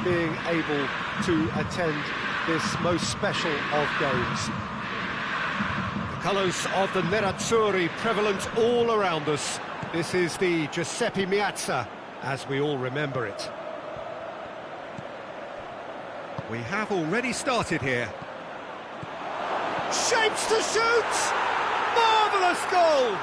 being able to attend this most special of games. The colours of the Nerazzurri prevalent all around us. This is the Giuseppe Meazza, as we all remember it. We have already started here. Shapes to shoot! Marvellous goal!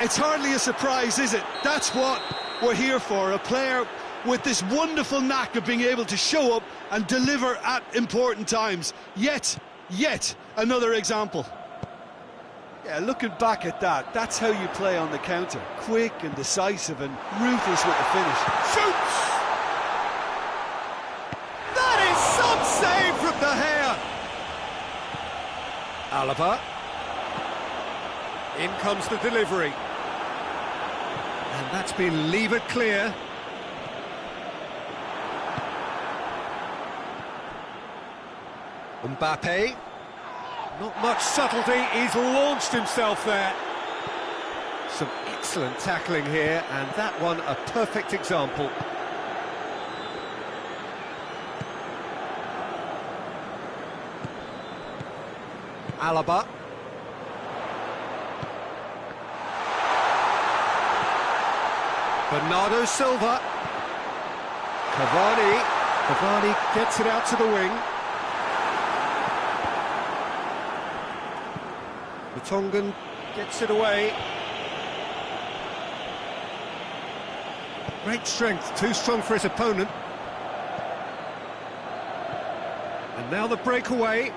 It's hardly a surprise, is it? That's what we're here for, a player with this wonderful knack of being able to show up and deliver at important times. Yet another example. Yeah, looking back at that, that's how you play on the counter. Quick and decisive and ruthless with the finish. Shoots! That is some save from the hair! Alaba. In comes the delivery. And that's been levered clear. Mbappe. Not much subtlety, he's launched himself there. Some excellent tackling here, and that one a perfect example. Alaba. Bernardo Silva. Cavani gets it out to the wing. The Tongan gets it away. Great strength, too strong for his opponent. And now the breakaway.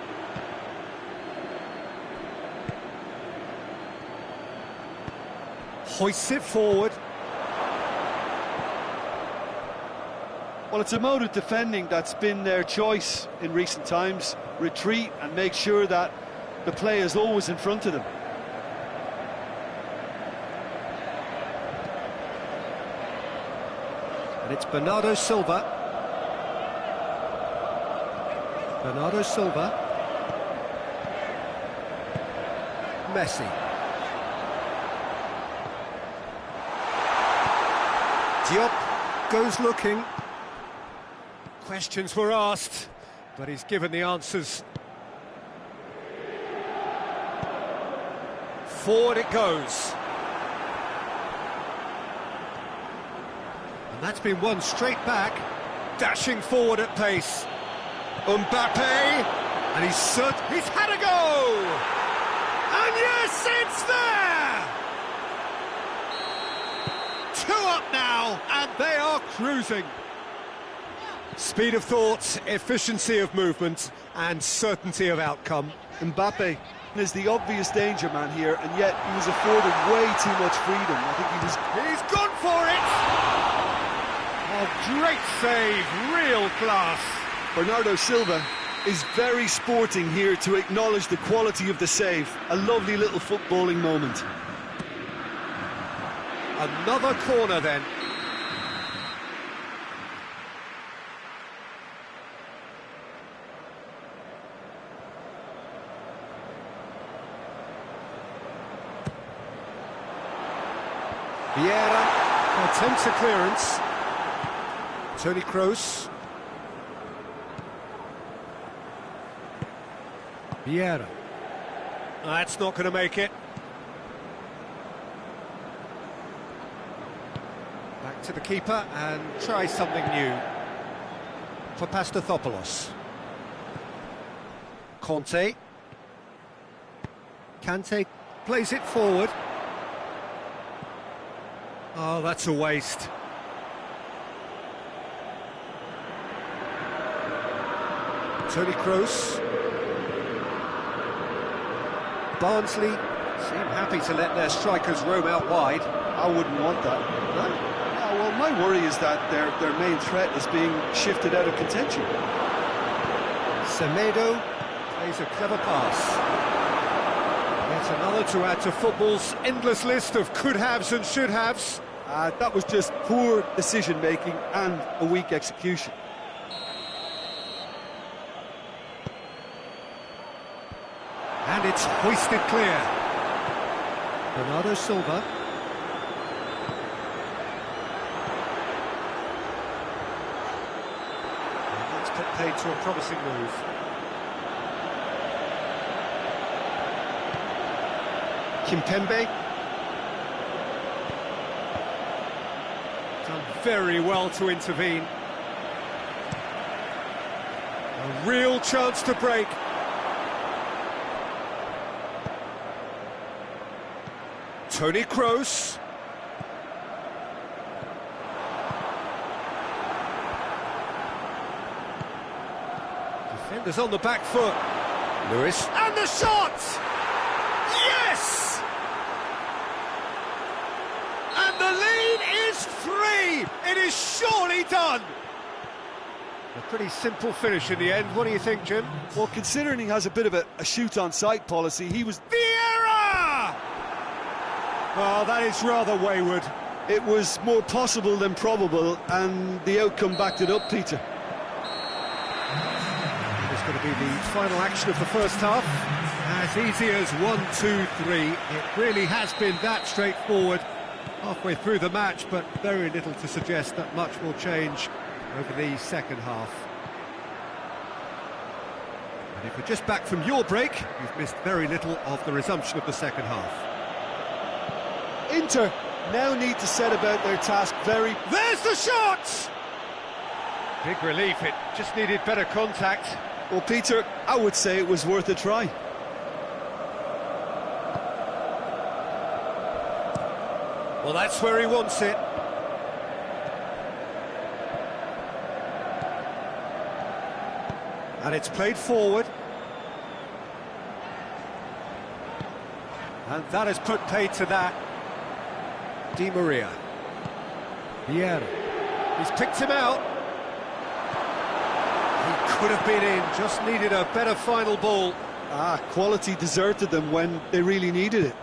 Hoists it forward. Well, it's a mode of defending that's been their choice in recent times. Retreat and make sure that the play is always in front of them. And it's Bernardo Silva. Bernardo Silva. Messi. Diop goes looking. Questions were asked, but he's given the answers. Forward it goes. And that's been won straight back. Dashing forward at pace. Mbappe! And he's had a go! And yes, it's there! 2 up now, and they are cruising. Speed of thought, efficiency of movement, and certainty of outcome. Mbappe is the obvious danger man here, and yet he was afforded way too much freedom. I think He's gone for it! Oh, great save, real class. Bernardo Silva is very sporting here to acknowledge the quality of the save. A lovely little footballing moment. Another corner then. Vieira attempts a clearance. Toni Kroos. Vieira. That's not going to make it. Back to the keeper and try something new for Pastathopoulos. Kante plays it forward. Oh, that's a waste. Toni Kroos. Barnsley seem happy to let their strikers roam out wide. I wouldn't want that. No? Well, my worry is that their main threat is being shifted out of contention. Semedo plays a clever pass. Yet another to add to football's endless list of could-haves and should-haves. That was just poor decision-making and a weak execution. And it's hoisted clear. Bernardo Silva. put paid to a promising move. Kimpembe. Done very well to intervene. A real chance to break. Toni Kroos. Defenders on the back foot. Lewis. And the shot! Yes! And the lead is 3! It is surely done! A pretty simple finish in the end. What do you think, Jim? Well, considering he has a bit of a shoot-on-sight policy, he was... Vieira! Oh, that is rather wayward. It was more possible than probable, and the outcome backed it up, Peter. It's going to be the final action of the first half. As easy as 1, 2, 3. It really has been that straightforward halfway through the match, but very little to suggest that much will change over the second half. And if you're just back from your break, you've missed very little of the resumption of the second half. Inter now need to set about their task very... There's the shot! Big relief, it just needed better contact. Well, Peter, I would say it was worth a try. Well, that's where he wants it. And it's played forward. And that has put paid to that. Di Maria. Vieira. He's picked him out. He could have been in, just needed a better final ball. Quality deserted them when they really needed it.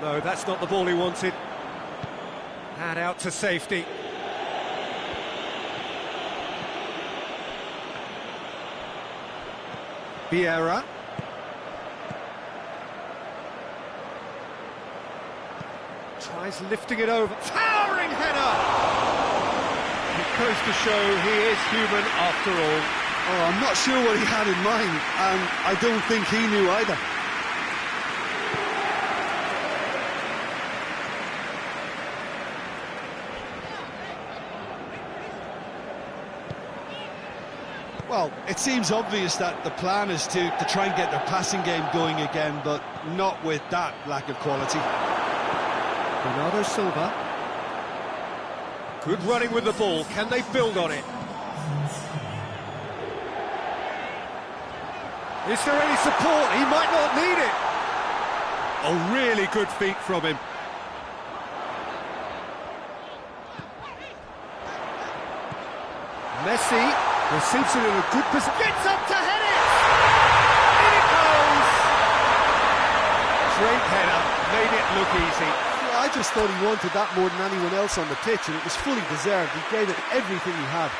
No, that's not the ball he wanted. And out to safety. Vieira. Tries lifting it over. Towering header! It goes to show he is human after all. Oh, I'm not sure what he had in mind, and I don't think he knew either. Well, it seems obvious that the plan is to try and get their passing game going again, but not with that lack of quality. Bernardo Silva. Good running with the ball. Can they build on it? Is there any support? He might not need it. Oh, really good feet from him. Messi receives it in a good position. Gets up to head it! In it goes! Great header, made it look easy. Yeah, I just thought he wanted that more than anyone else on the pitch, and it was fully deserved. He gave it everything he had.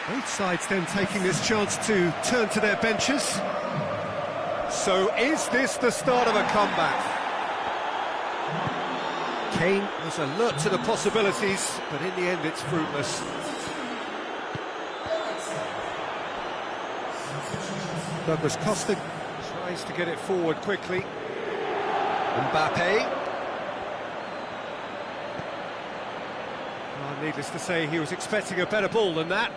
Both sides then taking this chance to turn to their benches. So is this the start of a comeback? Kane was alert to the possibilities, but in the end it's fruitless. Douglas Costa tries to get it forward quickly. Mbappe. Well, needless to say, he was expecting a better ball than that.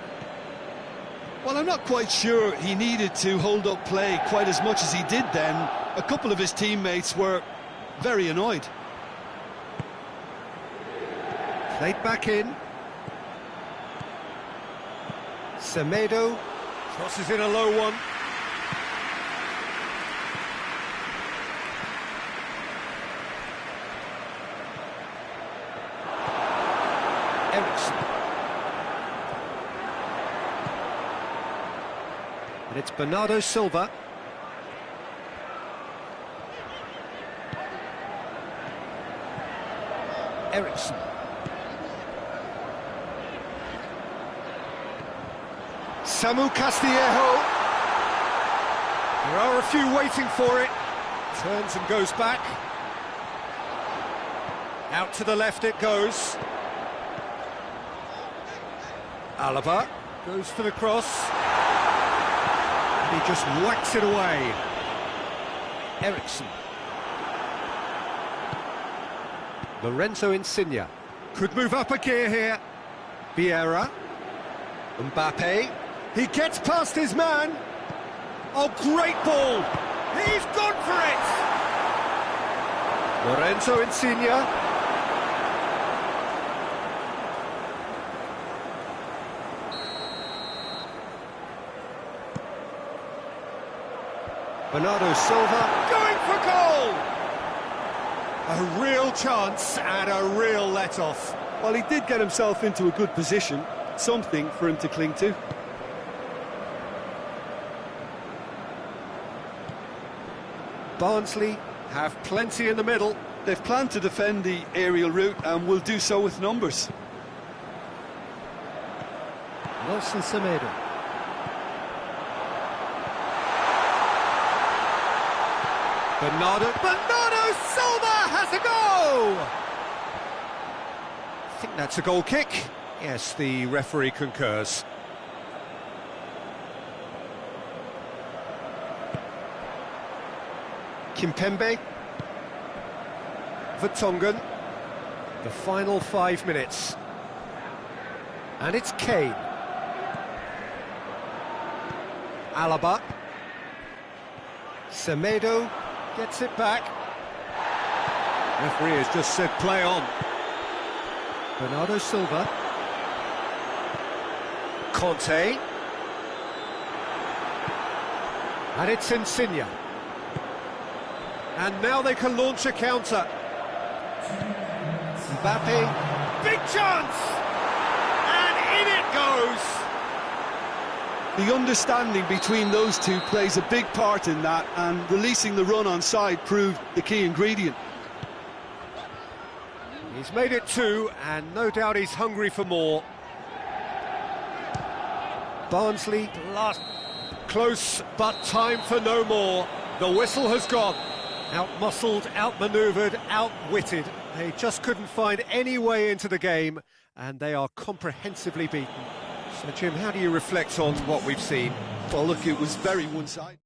Well, I'm not quite sure he needed to hold up play quite as much as he did then. A couple of his teammates were very annoyed. Played back in. Semedo crosses in a low one. Ericsson. And it's Bernardo Silva. Ericsson. Samu Castillejo. There are a few waiting for it. Turns and goes back. Out to the left it goes. Alaba goes for the cross. He just whacks it away. Ericsson. Lorenzo Insigne. Could move up a gear here. Vieira. Mbappe. He gets past his man. Oh, great ball. He's gone for it. Lorenzo Insigne. Bernardo Silva going for goal! A real chance and a real let-off. Well, he did get himself into a good position, something for him to cling to. Barnsley have plenty in the middle. They've planned to defend the aerial route and will do so with numbers. Nelson Semedo. Bernardo Silva has a goal! I think that's a goal kick. Yes, the referee concurs. Kimpembe. Vertonghen. The final 5 minutes. And it's Kane. Alaba. Semedo gets it back. Referee has just said play on. Bernardo Silva. Conte. And it's Insigne. And now they can launch a counter. Mbappe. Big chance! And in it goes! The understanding between those two plays a big part in that, and releasing the run on side proved the key ingredient. He's made it 2, and no doubt he's hungry for more. Barnsley, last close, but time for no more. The whistle has gone. Out-muscled, out-manoeuvred, outwitted. They just couldn't find any way into the game, and they are comprehensively beaten. So, Jim, how do you reflect on what we've seen? Well, look, it was very one-sided.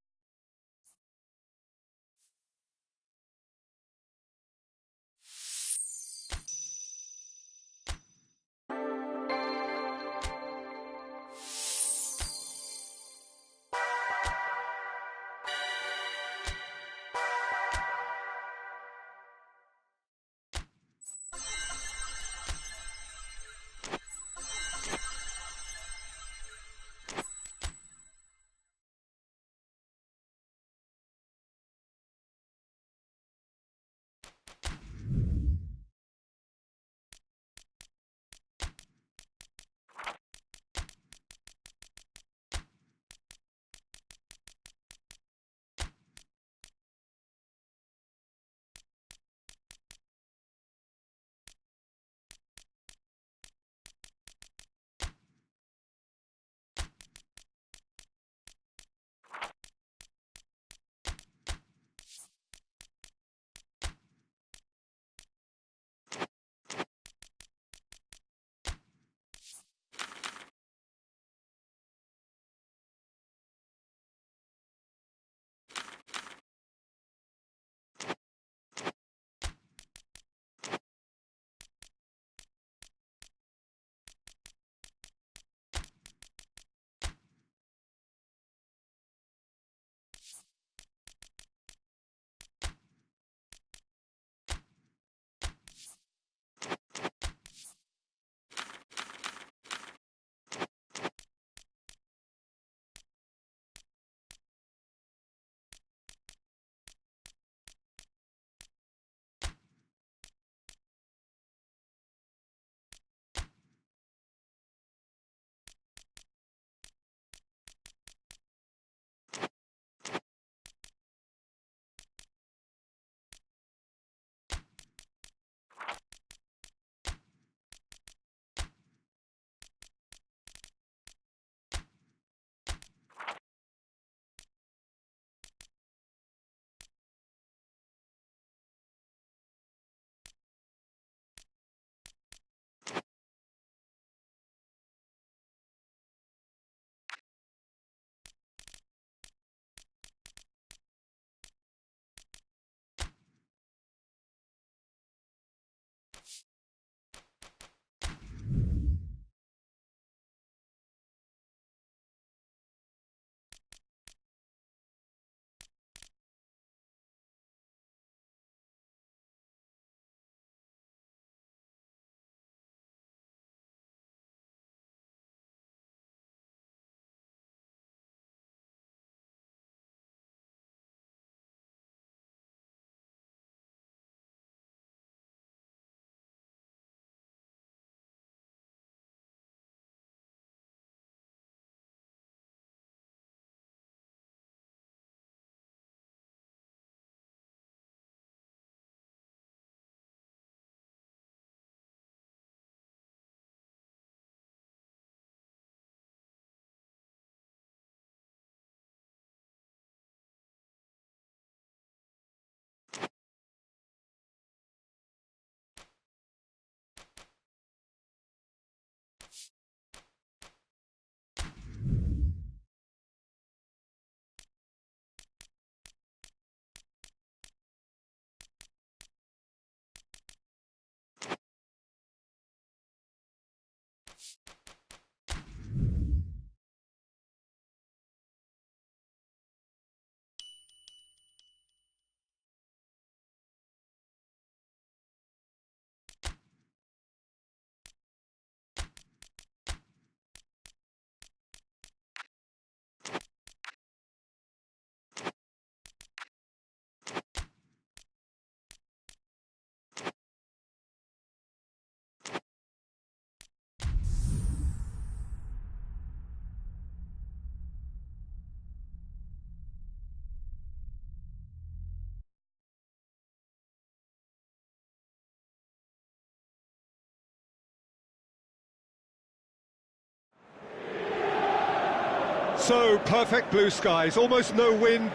So, perfect blue skies, almost no wind.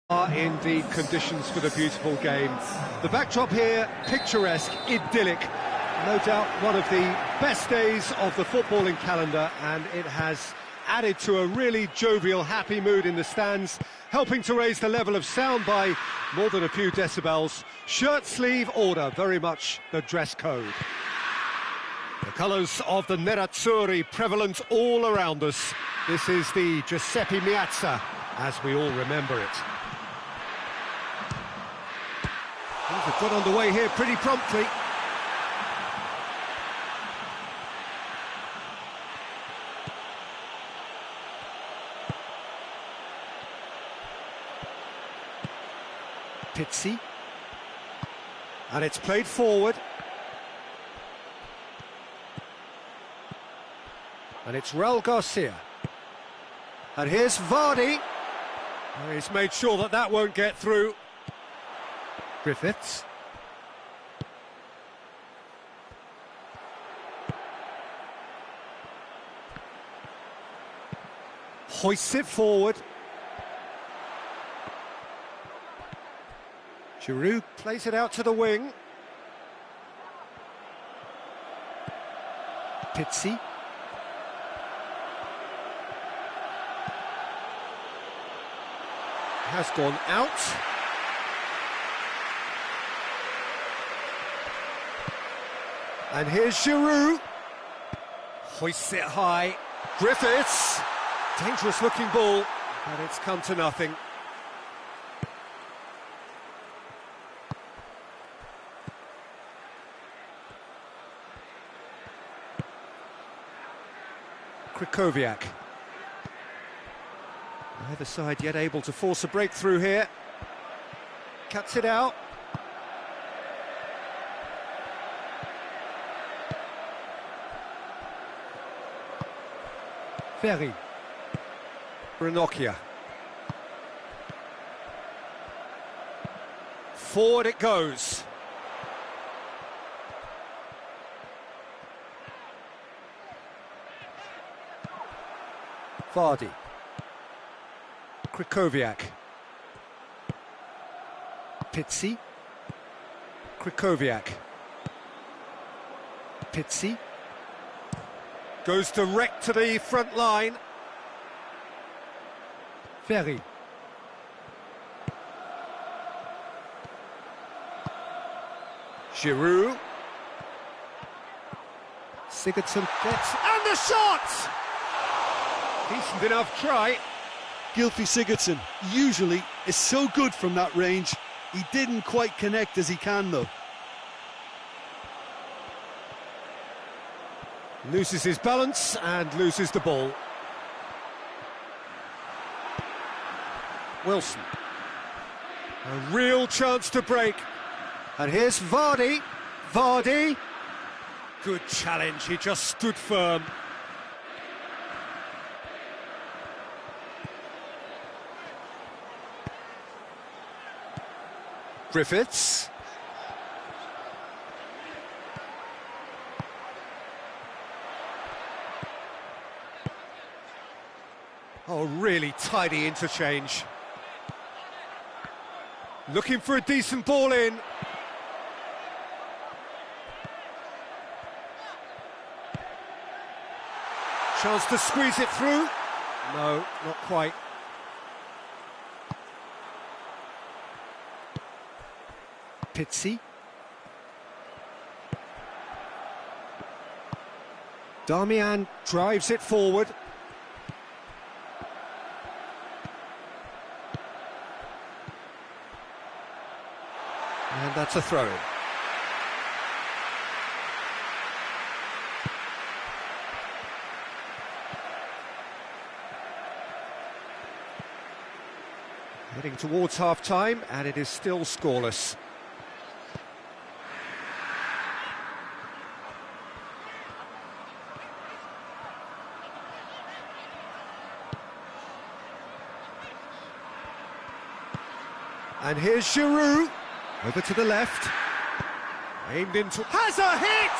Are in the conditions for the beautiful game. The backdrop here, picturesque, idyllic. No doubt one of the best days of the footballing calendar, and it has added to a really jovial, happy mood in the stands, helping to raise the level of sound by more than a few decibels. Shirt sleeve order, very much the dress code. The colours of the Nerazzurri prevalent all around us. This is the Giuseppe Meazza, as we all remember it. Things have got underway here pretty promptly. Pizzi. And it's played forward. And it's Raul Garcia. And here's Vardy. He's made sure that that won't get through. Griffiths. Hoists it forward. Giroud plays it out to the wing. Pizzi. Has gone out. And here's Giroud. Hoists it high. Griffiths. Dangerous looking ball, but it's come to nothing. Krychowiak. Neither side yet able to force a breakthrough here. Cuts it out. Ferry. Ranocchia. Forward it goes. Vardy. Krychowiak. Pizzi. Krychowiak. Pizzi. Goes direct to the front line. Ferry. Giroud. Sigurdsson gets... And the shot! Decent enough try. Gylfi Sigurdsson usually is so good from that range. He didn't quite connect as he can, though. Loses his balance and loses the ball. Wilson. A real chance to break. And here's Vardy. Vardy. Good challenge, he just stood firm. Griffiths. Oh, really tidy interchange. Looking for a decent ball in. Chance to squeeze it through. No, not quite. Pizzi. Darmian drives it forward. And that's a throw-in. Heading towards half-time, and it is still scoreless. And here's Giroud, over to the left, aimed into... has a hit!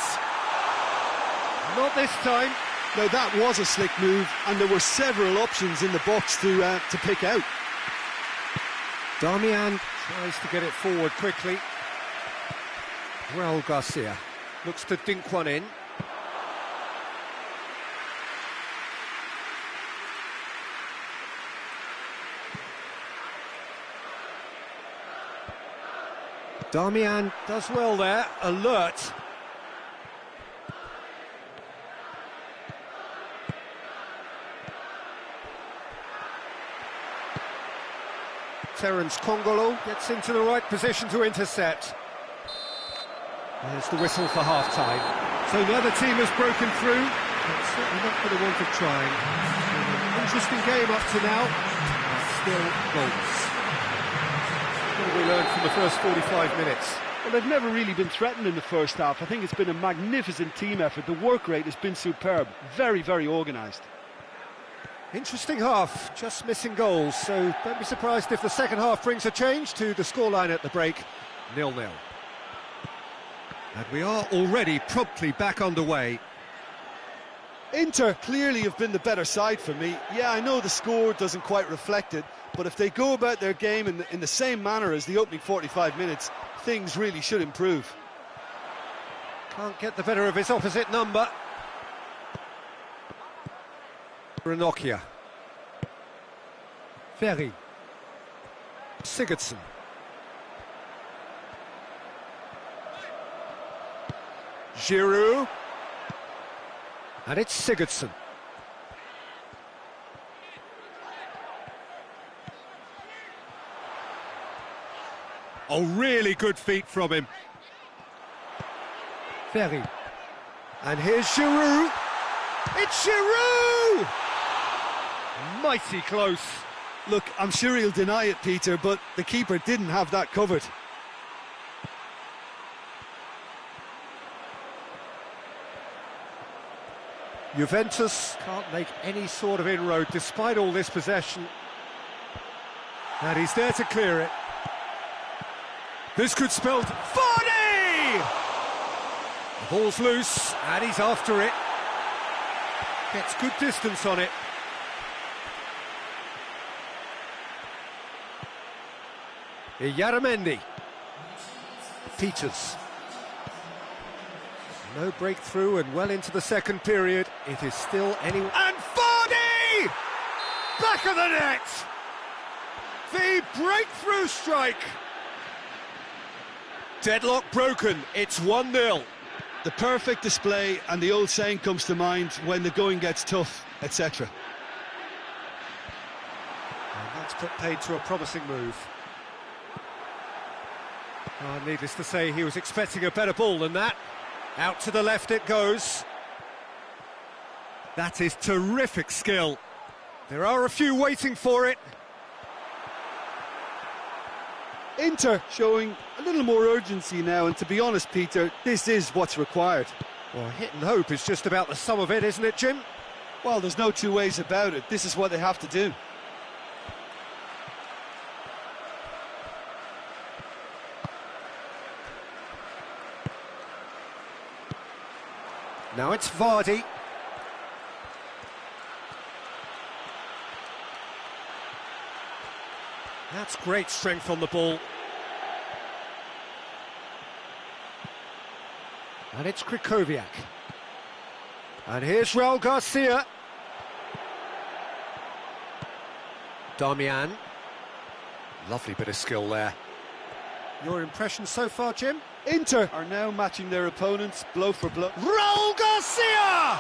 Not this time. No, that was a slick move, and there were several options in the box to pick out. Darmian tries to get it forward quickly. Raul Garcia looks to dink one in. Darmian does well there, alert. Terence Kongolo gets into the right position to intercept. There's the whistle for half-time. So neither team has broken through, but certainly not for the want of trying. An interesting game up to now, still goals. What have we learned from the first 45 minutes? Well, they've never really been threatened in the first half. I think it's been a magnificent team effort. The work rate has been superb. Very, very organised. Interesting half, just missing goals, so don't be surprised if the second half brings a change to the scoreline at the break, 0-0. And we are already promptly back underway. Inter clearly have been the better side for me. Yeah, I know the score doesn't quite reflect it, but if they go about their game in the same manner as the opening 45 minutes, things really should improve. Can't get the better of his opposite number. Ranocchia. Ferry. Sigurdsson. Giroud. And it's Sigurdsson. Oh, really good feet from him. Ferry. And here's Giroud. It's Giroud! Mighty close. Look, I'm sure he'll deny it, Peter, but the keeper didn't have that covered. Juventus can't make any sort of inroad despite all this possession. And he's there to clear it. This could spell... Vardy! The ball's loose, and he's after it. Gets good distance on it. Yaramendi. Peters. No breakthrough and well into the second period. It is still anyone. And Vardy! Back of the net! The breakthrough strike! Deadlock broken. It's 1-0. The perfect display, and the old saying comes to mind, when the going gets tough, etc. And that's put paid to a promising move. Oh, needless to say, he was expecting a better ball than that. Out to the left it goes. That is terrific skill. There are a few waiting for it. Inter showing a little more urgency now, and to be honest, Peter, this is what's required. Well, hit and hope is just about the sum of it, isn't it, Jim? Well, there's no two ways about it. This is what they have to do. Now it's Vardy. That's great strength on the ball. And it's Krychowiak. And here's Raul Garcia. Darmian. Lovely bit of skill there. Your impression so far, Jim? Inter are now matching their opponents blow for blow. Raul Garcia!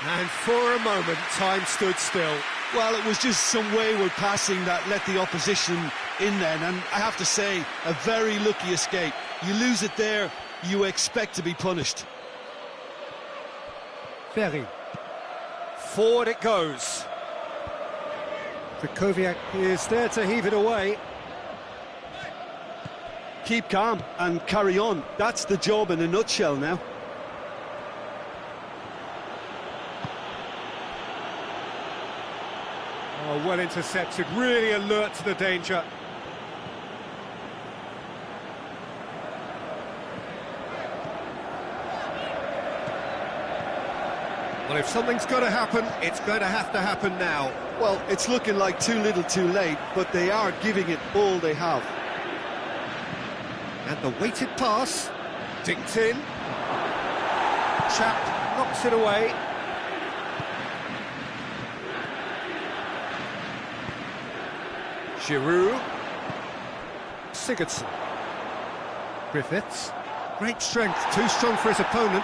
And for a moment, time stood still. Well, it was just some wayward passing that let the opposition in then, and I have to say, a very lucky escape. You lose it there, you expect to be punished. Ferry. Forward it goes. Krychowiak is there to heave it away. Keep calm and carry on. That's the job in a nutshell now. Oh, well intercepted, really alert to the danger. Well, if something's got to happen, it's going to happen now. Well, it's looking like too little too late, but they are giving it all they have. And the weighted pass, dinked in. Chap knocks it away. Giroud. Sigurdsson. Griffiths. Great strength, too strong for his opponent.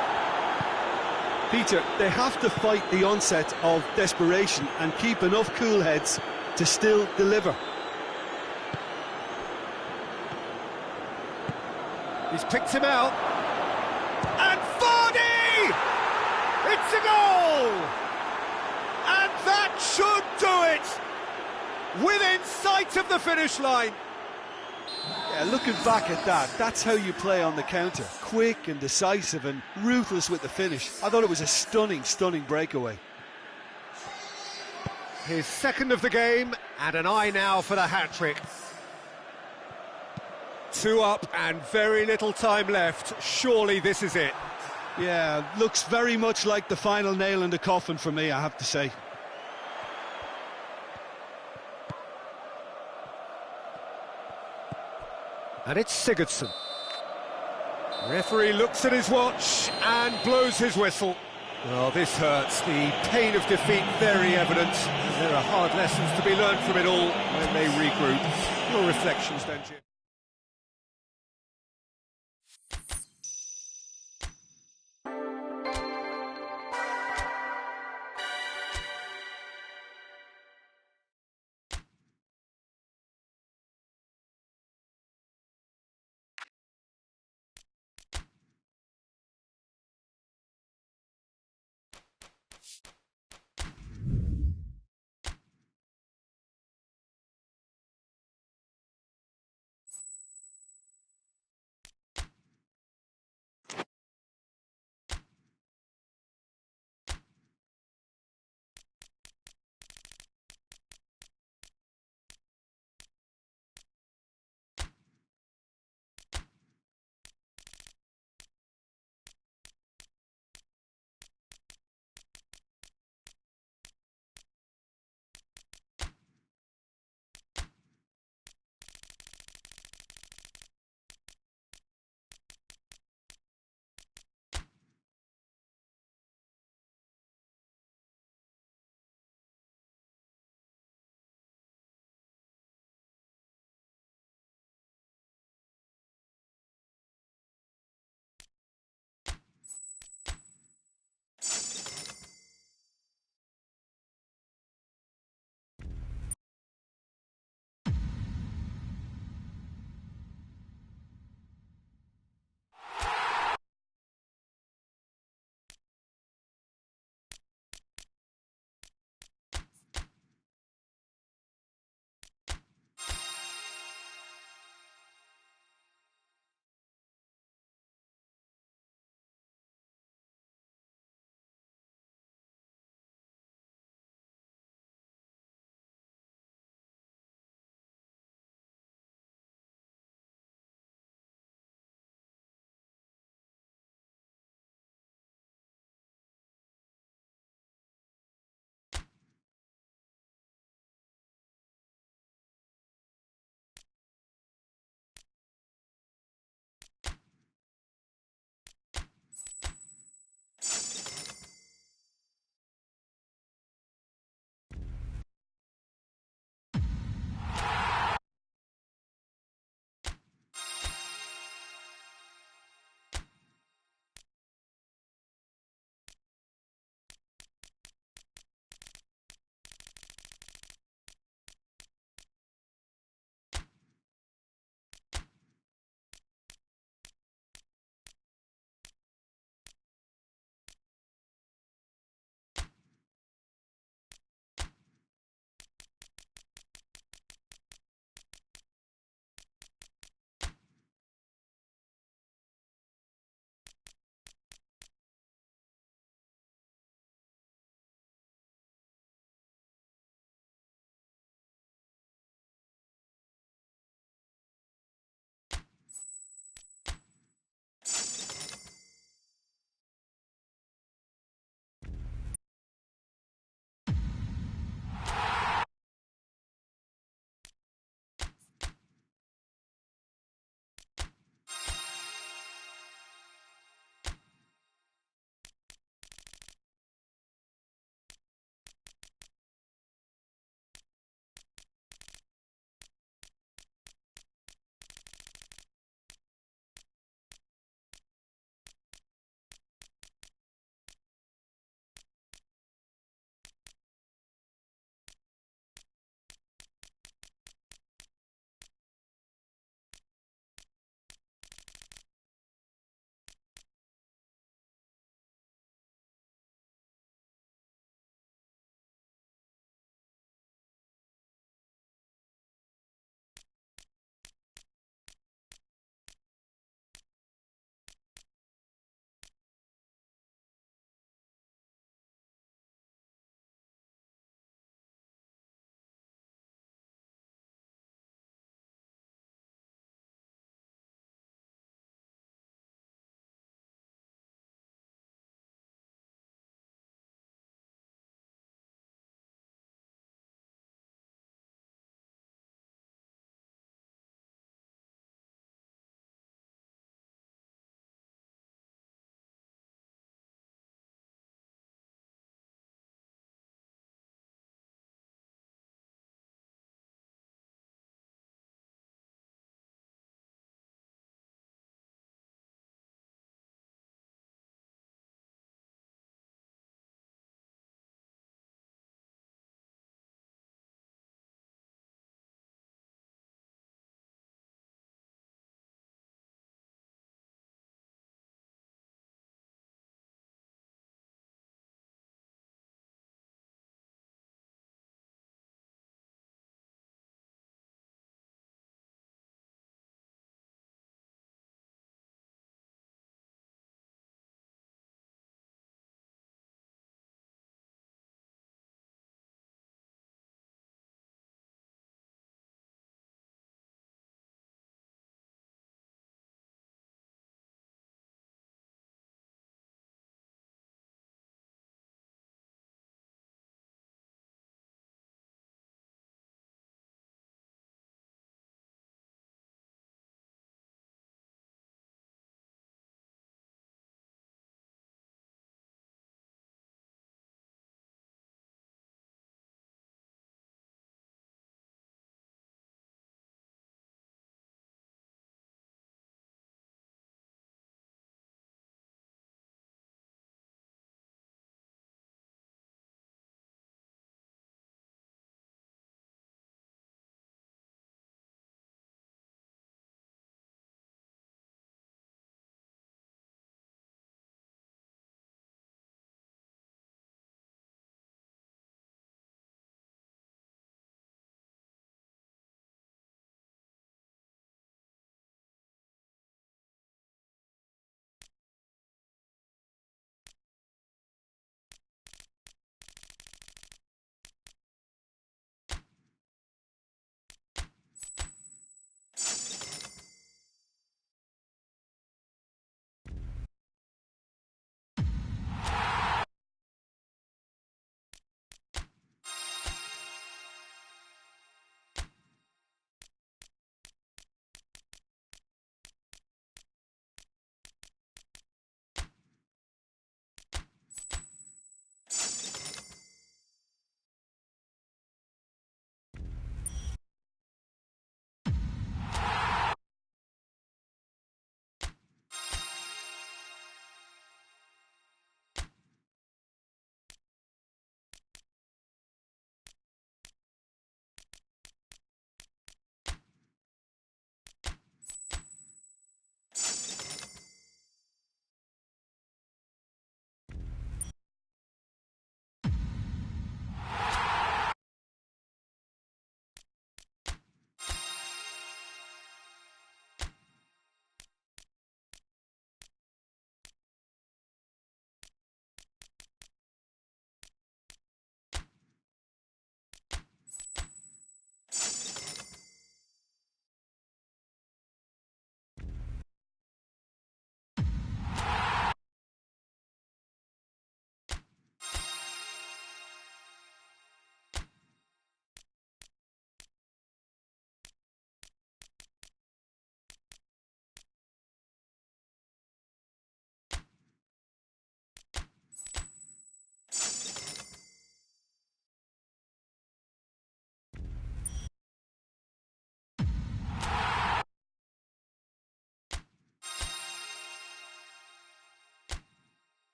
Peter, they have to fight the onset of desperation and keep enough cool heads to still deliver. He's picked him out. And Vardy! It's a goal! And that should do it! Within sight of the finish line. Yeah, looking back at that, that's how you play on the counter. Quick and decisive and ruthless with the finish. I thought it was a stunning, stunning breakaway. His second of the game, and an eye now for the hat-trick. 2 up and very little time left. Surely this is it. Yeah, looks very much like the final nail in the coffin for me, I have to say. And it's Sigurdsson. Referee looks at his watch and blows his whistle. Well, this hurts. The pain of defeat very evident. And there are hard lessons to be learned from it all when they regroup. Your reflections then, Jim?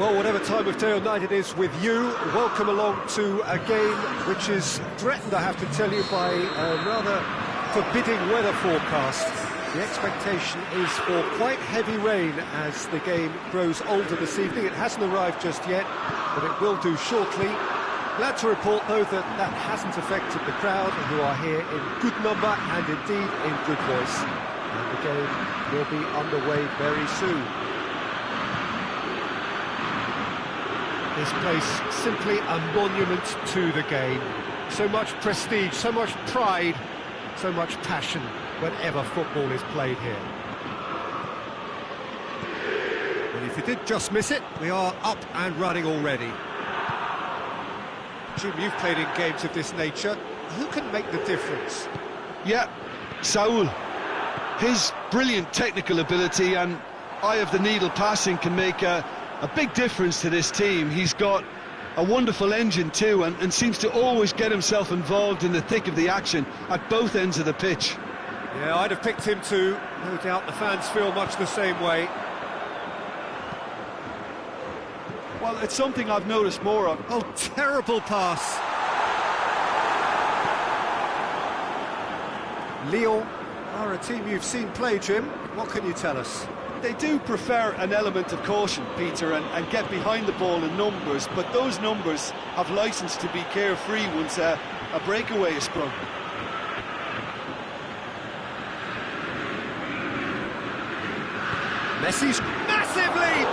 Well, whatever time of day or night it is with you, welcome along to a game which is threatened, I have to tell you, by a rather forbidding weather forecast. The expectation is for quite heavy rain as the game grows older this evening. It hasn't arrived just yet, but it will do shortly. Glad to report, though, that that hasn't affected the crowd, who are here in good number and indeed in good voice. And the game will be underway very soon. This place simply a monument to the game. So much prestige, so much pride, so much passion whenever football is played here. And if you did just miss it, we are up and running already. Jim, you've played in games of this nature. Who can make the difference? Yeah, Saul. His brilliant technical ability and eye of the needle passing can make a big difference to this team. He's got a wonderful engine too, and seems to always get himself involved in the thick of the action at both ends of the pitch. Yeah, I'd have picked him too. No doubt the fans feel much the same way. Well, it's something I've noticed more of. Oh, terrible pass. Lyon are a team you've seen play, Jim. What can you tell us? They do prefer an element of caution, Peter, and get behind the ball in numbers, but those numbers have licence to be carefree once a breakaway is sprung. Messi's massive leap!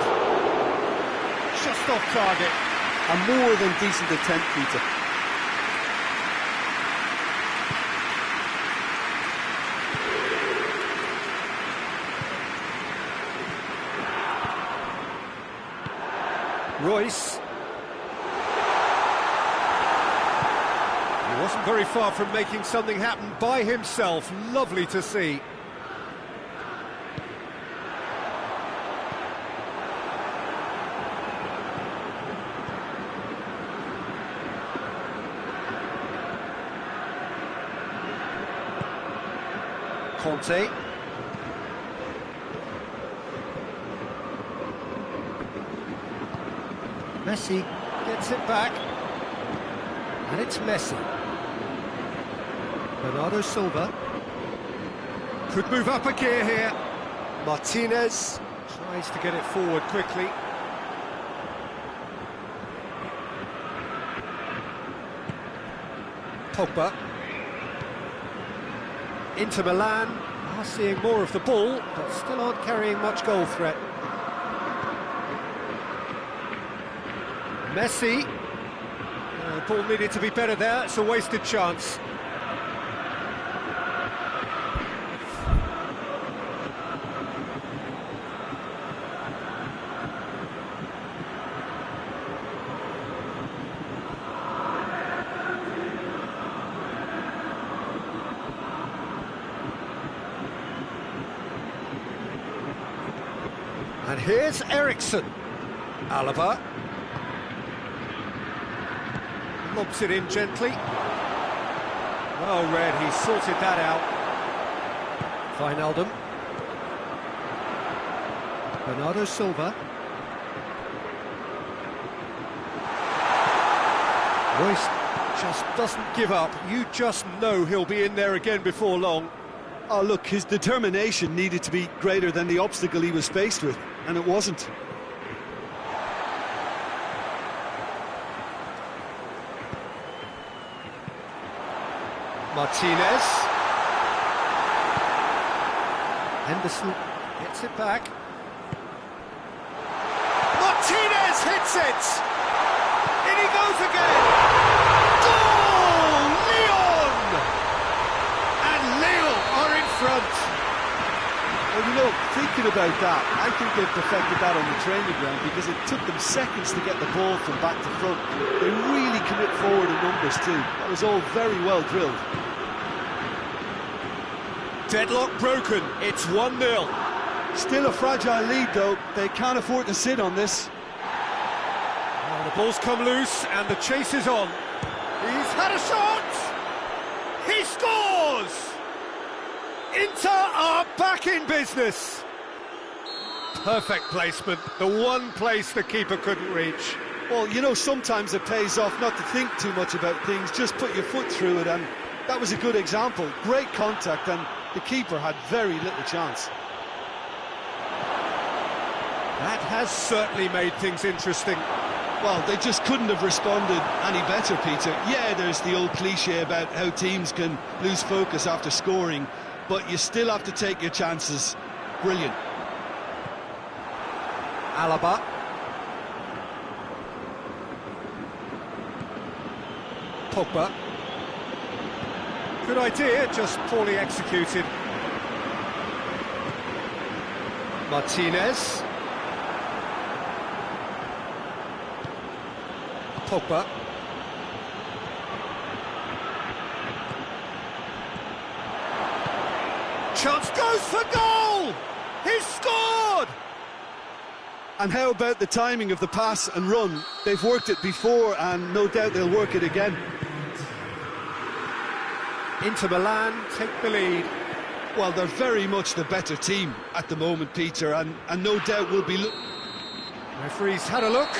Just off target. A more than decent attempt, Peter. Royce. He wasn't very far from making something happen by himself. Lovely to see. Conte. Messi gets it back, and it's Messi. Bernardo Silva could move up a gear here. Martinez tries to get it forward quickly. Pogba. Inter Milan are seeing more of the ball, but still aren't carrying much goal threat. Messi. Ball needed to be better there, it's a wasted chance. And here's Eriksson. Alaba. Lobs it in gently. Well read, he sorted that out. Wijnaldum. Bernardo Silva. Royce just doesn't give up. You just know he'll be in there again before long. Oh, look, his determination needed to be greater than the obstacle he was faced with, and it wasn't. Martinez. Henderson gets it back. Martinez hits it! In he goes again! Goal! Lyon! And Lyon are in front. Well, you know, thinking about that, I think they perfected that on the training ground because it took them seconds to get the ball from back to front. They really commit forward in numbers too. That was all very well drilled. Deadlock broken, it's 1-0. Still a fragile lead though, they can't afford to sit on this. Oh, the ball's come loose and the chase is on. He's had a shot! He scores! Inter are back in business. Perfect placement, the one place the keeper couldn't reach. Well, you know, sometimes it pays off not to think too much about things, just put your foot through it, and that was a good example. Great contact, and the keeper had very little chance. That has certainly made things interesting. Well, they just couldn't have responded any better, Peter. Yeah, there's the old cliche about how teams can lose focus after scoring, but you still have to take your chances. Brilliant. Alaba. Pogba. Good idea, just poorly executed. Martinez. Pogba. Chance goes for goal! He's scored! And how about the timing of the pass and run? They've worked it before, and no doubt they'll work it again. Inter Milan take the lead. Well, they're very much the better team at the moment, Peter, and no doubt will be... Referee's had a look.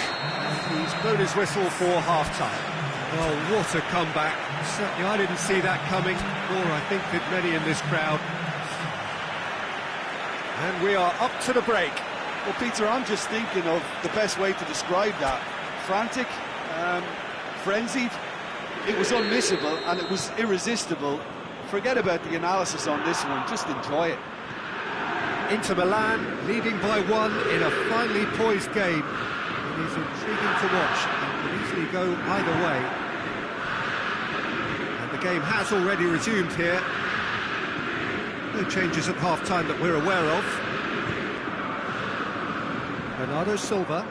He's blown his whistle for half-time. Well, what a comeback. Certainly I didn't see that coming, or I think did many in this crowd. And we are up to the break. Well, Peter, I'm just thinking of the best way to describe that. Frantic, frenzied. It was unmissable and it was irresistible. Forget about the analysis on this one, just enjoy it. Inter Milan leading by 1 in a finely poised game. It is intriguing to watch and could easily go either way. And the game has already resumed here. No changes at half-time that we're aware of. Bernardo Silva,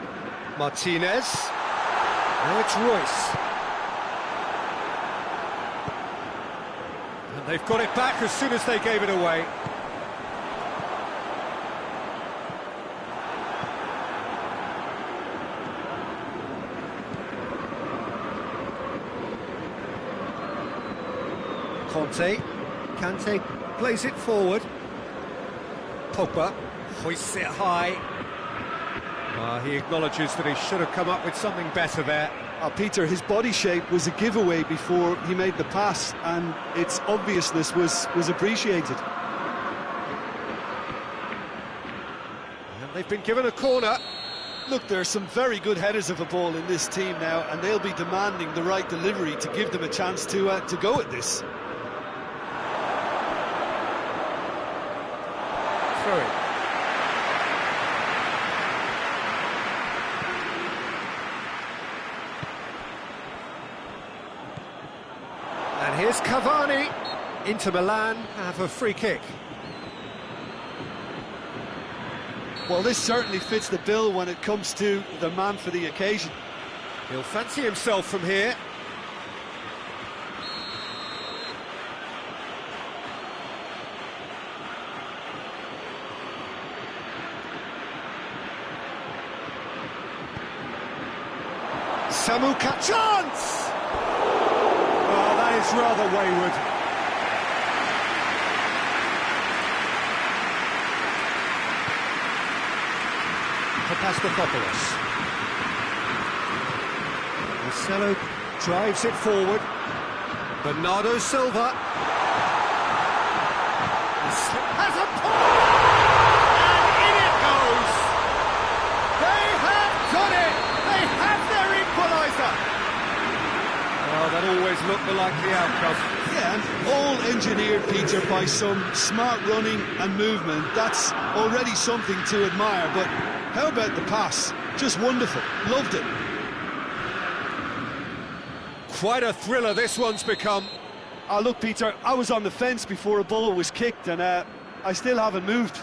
Martinez, now it's Royce. And they've got it back as soon as they gave it away. Kante plays it forward. Pogba hoists it high. He acknowledges that he should have come up with something better there. Peter, his body shape was a giveaway before he made the pass, and its obviousness was appreciated. And they've been given a corner. Look, there are some very good headers of a ball in this team now, and they'll be demanding the right delivery to give them a chance to go at this. Throw it. And here's Cavani. Inter Milan have a free kick. Well, this certainly fits the bill when it comes to the man for the occasion. He'll fancy himself from here. Samuka, chance! Oh, that is rather wayward. Papastafopoulos. Marcelo drives it forward. Bernardo Silva. Has a pull! And in it goes! They have got it! They have their equaliser! Oh, that always looked the likely outcome. Yeah, and all engineered, Peter, by some smart running and movement. That's already something to admire, but how about the pass? Just wonderful. Loved it. Quite a thriller this one's become. Look, Peter, I was on the fence before a ball was kicked, and I still haven't moved.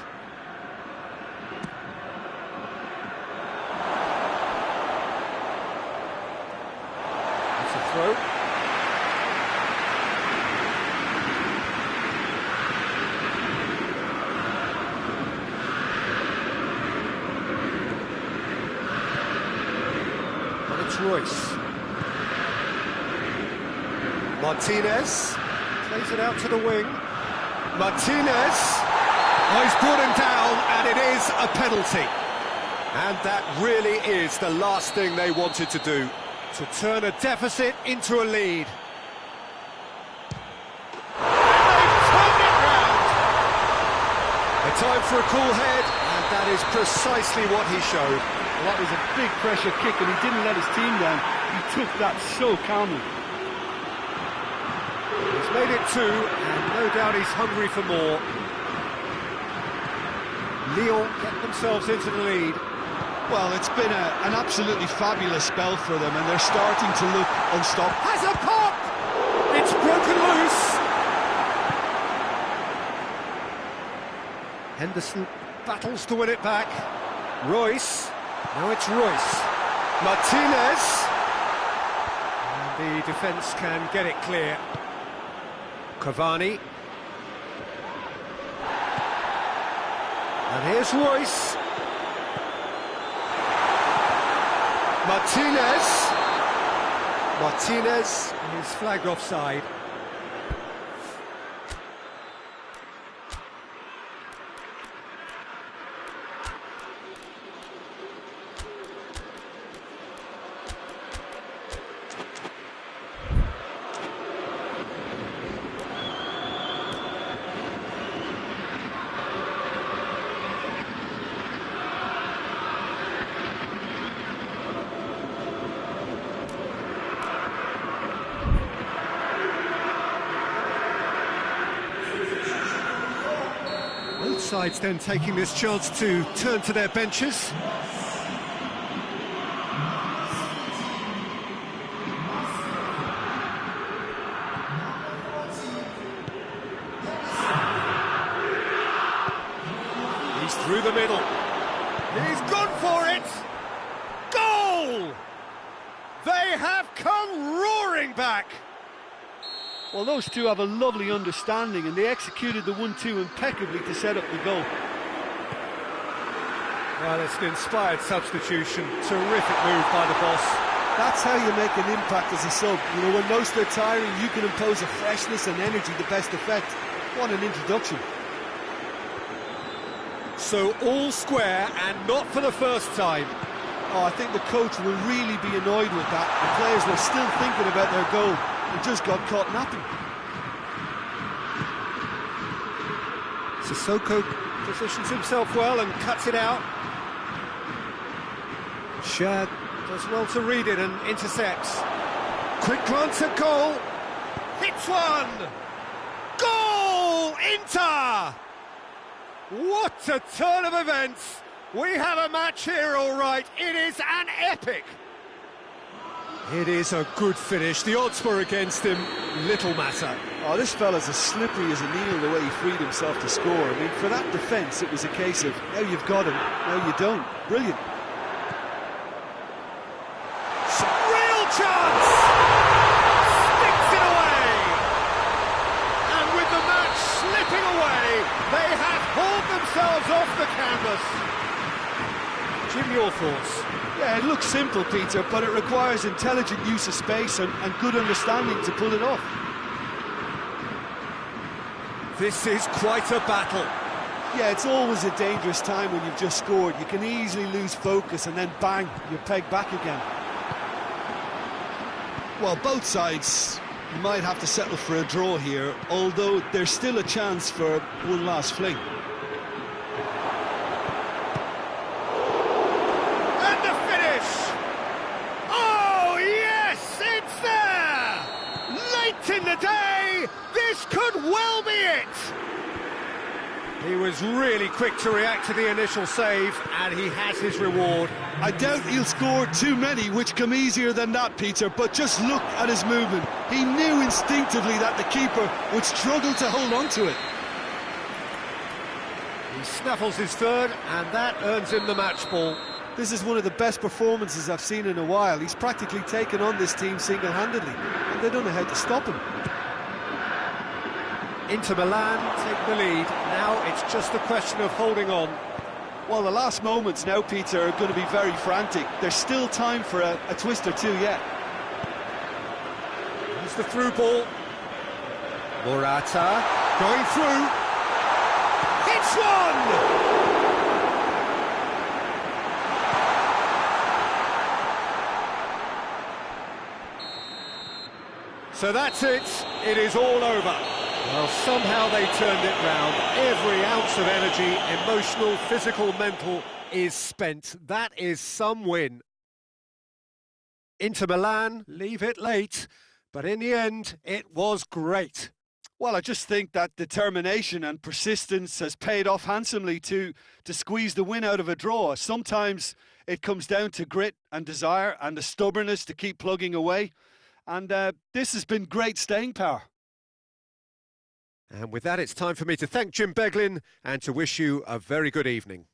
It's a throw. And it's Royce. Martinez plays it out to the wing. Martinez, Oh, he's brought him down, and it is a penalty. And that really is the last thing they wanted to do, to turn a deficit into a lead. And they've turned it round! A time for a cool head, and that is precisely what he showed. Well, that was a big pressure kick, and he didn't let his team down. He took that so calmly. He's made it 2, and no doubt he's hungry for more. Lyon get themselves into the lead. Well, it's been an absolutely fabulous spell for them, and they're starting to look unstoppable. Has a pop! It's broken loose! Henderson battles to win it back. Royce. Now it's Royce. Martinez. And the defence can get it clear. Cavani. And here's Royce. Martinez is flagged offside. Both sides then taking this chance to turn to their benches. He's through the middle. He's gone for it! Goal! They have come roaring back! Well, those two have a lovely understanding, and they executed the 1-2 impeccably to set up the goal. Well, it's an inspired substitution. Terrific move by the boss. That's how you make an impact as a sub. You know, when most are tiring, you can impose a freshness and energy to best effect. What an introduction. So all square, and not for the first time. Oh, I think the coach will really be annoyed with that. The players were still thinking about their goal and just got caught napping. Sissoko positions himself well and cuts it out. Shad does well to read it and intercepts. Quick glance at goal. Hits one! Goal! Inter! What a turn of events! We have a match here, all right. It is an epic. It is a good finish. The odds were against him. Little matter. Oh, this fella's as slippery as a needle the way he freed himself to score. I mean, for that defence, it was a case of, now you've got him, now you don't. Brilliant. Some real chance! Sticks it away! And with the match slipping away, they have hauled themselves off the canvas. Jim, your thoughts? Yeah, it looks simple, Peter, but it requires intelligent use of space and good understanding to pull it off. This is quite a battle. Yeah, it's always a dangerous time when you've just scored. You can easily lose focus and then bang, you're pegged back again. Well, both sides might have to settle for a draw here, although there's still a chance for one last fling. In the day, this could well be it. He was really quick to react to the initial save, and he has his reward. I doubt he'll score too many which come easier than that, Peter, but just look at his movement. He knew instinctively that the keeper would struggle to hold on to it. He snaffles his third, and that earns him the match ball. This is one of the best performances I've seen in a while. He's practically taken on this team single-handedly, and they don't know how to stop him. Inter Milan take the lead. Now it's just a question of holding on. Well, the last moments now, Peter, are going to be very frantic. There's still time for a twist or two yet. Here's the through ball. Morata going through. It's this one! So that's it. It is all over. Well, somehow they turned it round. Every ounce of energy, emotional, physical, mental, is spent. That is some win. Inter Milan leave it late, but in the end, it was great. Well, I just think that determination and persistence has paid off handsomely to squeeze the win out of a draw. Sometimes it comes down to grit and desire and the stubbornness to keep plugging away. And this has been great staying power. And with that, it's time for me to thank Jim Beglin and to wish you a very good evening.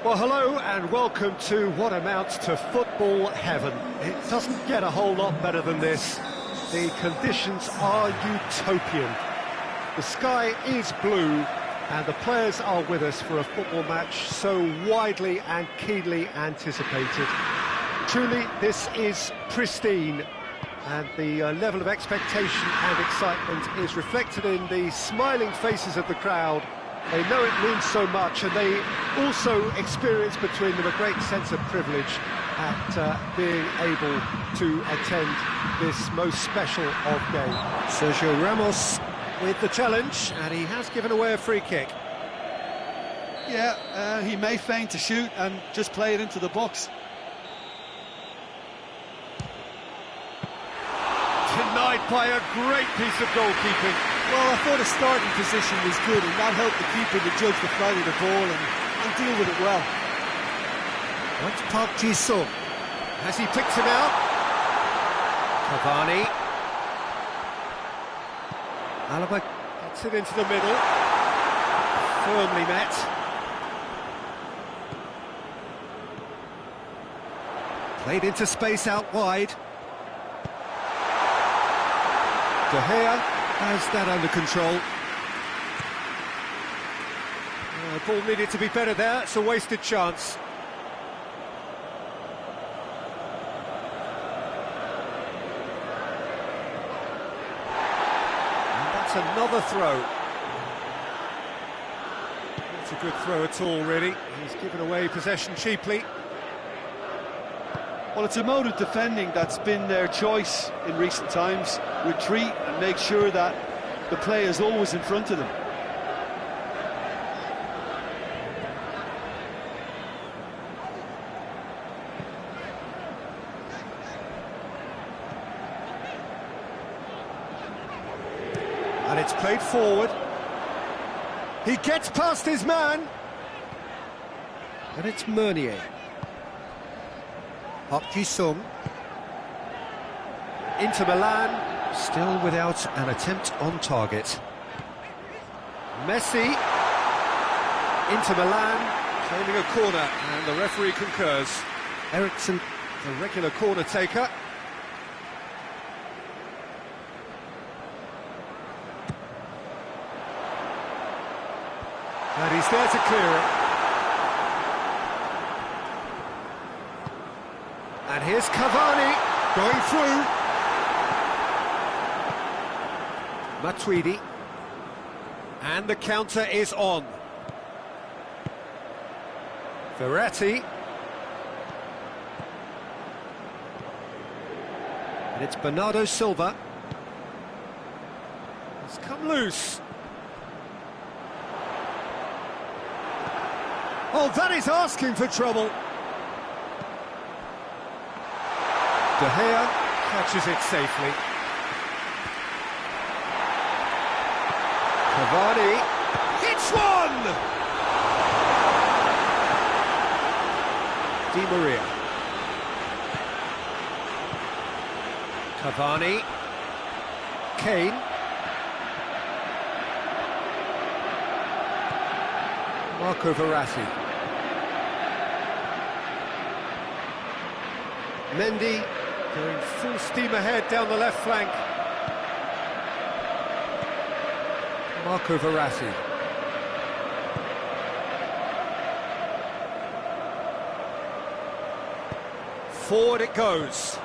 Well, hello and welcome to what amounts to football heaven. It doesn't get a whole lot better than this. The conditions are utopian. The sky is blue and the players are with us for a football match so widely and keenly anticipated. Truly, this is pristine, and the level of expectation and excitement is reflected in the smiling faces of the crowd. They know it means so much, and they also experience between them a great sense of privilege at being able to attend this most special of games. Sergio Ramos with the challenge, and he has given away a free kick. Yeah, he may feign to shoot and just play it into the box. Denied by a great piece of goalkeeping. Well, I thought the starting position was good, and that helped the keeper to judge the flight of the ball and deal with it well. That's Park Ji-sung. Has he picked him out? Cavani. Alaba gets it into the middle. Firmly met. Played into space out wide. De Gea has that under control. Ball needed to be better there, it's a wasted chance. And that's another throw. Not a good throw at all, really. He's given away possession cheaply. Well, it's a mode of defending that's been their choice in recent times. Retreat and make sure that the play is always in front of them. And it's played forward. He gets past his man. And it's Meunier. Park Ji-sung. Inter Milan, still without an attempt on target. Messi. Inter Milan, claiming a corner, and the referee concurs. Eriksen, the regular corner taker. And he's there to clear it. And here's Cavani going through. Matuidi. And the counter is on. Verratti. And it's Bernardo Silva. It's come loose. Oh, that is asking for trouble. De Gea catches it safely. Cavani hits one! Di Maria. Cavani. Kane. Marco Verratti. Mendy going full steam ahead down the left flank. Marco Verratti. Forward it goes.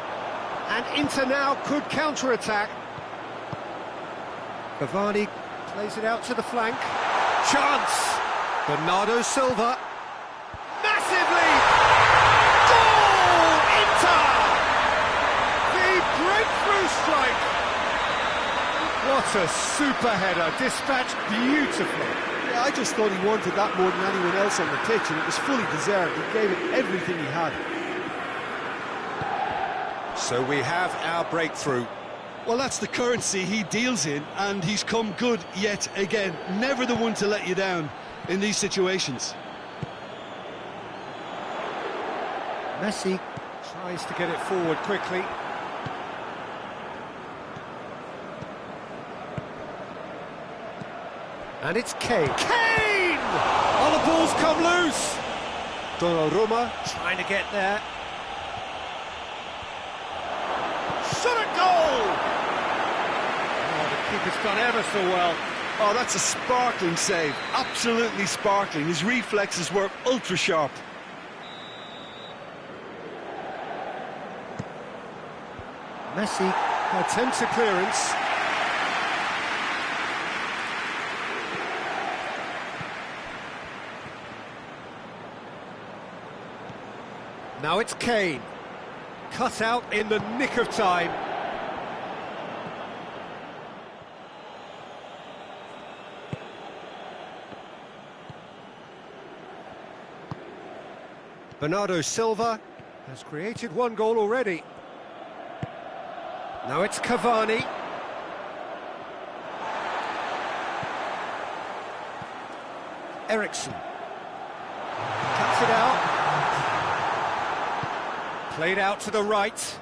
And Inter now could counter-attack. Cavani plays it out to the flank. Chance! Bernardo Silva. Massive lead! Goal! Inter! The breakthrough strike! What a super header, dispatched beautifully. Yeah, I just thought he wanted that more than anyone else on the pitch, and it was fully deserved. He gave it everything he had. So we have our breakthrough. Well, that's the currency he deals in, and he's come good yet again. Never the one to let you down in these situations. Messi tries to get it forward quickly. And it's Kane. Kane! Oh, the ball's come loose! Donnarumma trying to get there. Shot at goal! Oh, the keeper's done ever so well. Oh, that's a sparkling save. Absolutely sparkling. His reflexes were ultra sharp. Messi attempts a clearance. Now it's Kane. Cut out in the nick of time. Bernardo Silva has created one goal already. Now it's Cavani. Ericsson. Cuts it out. Played out to the right.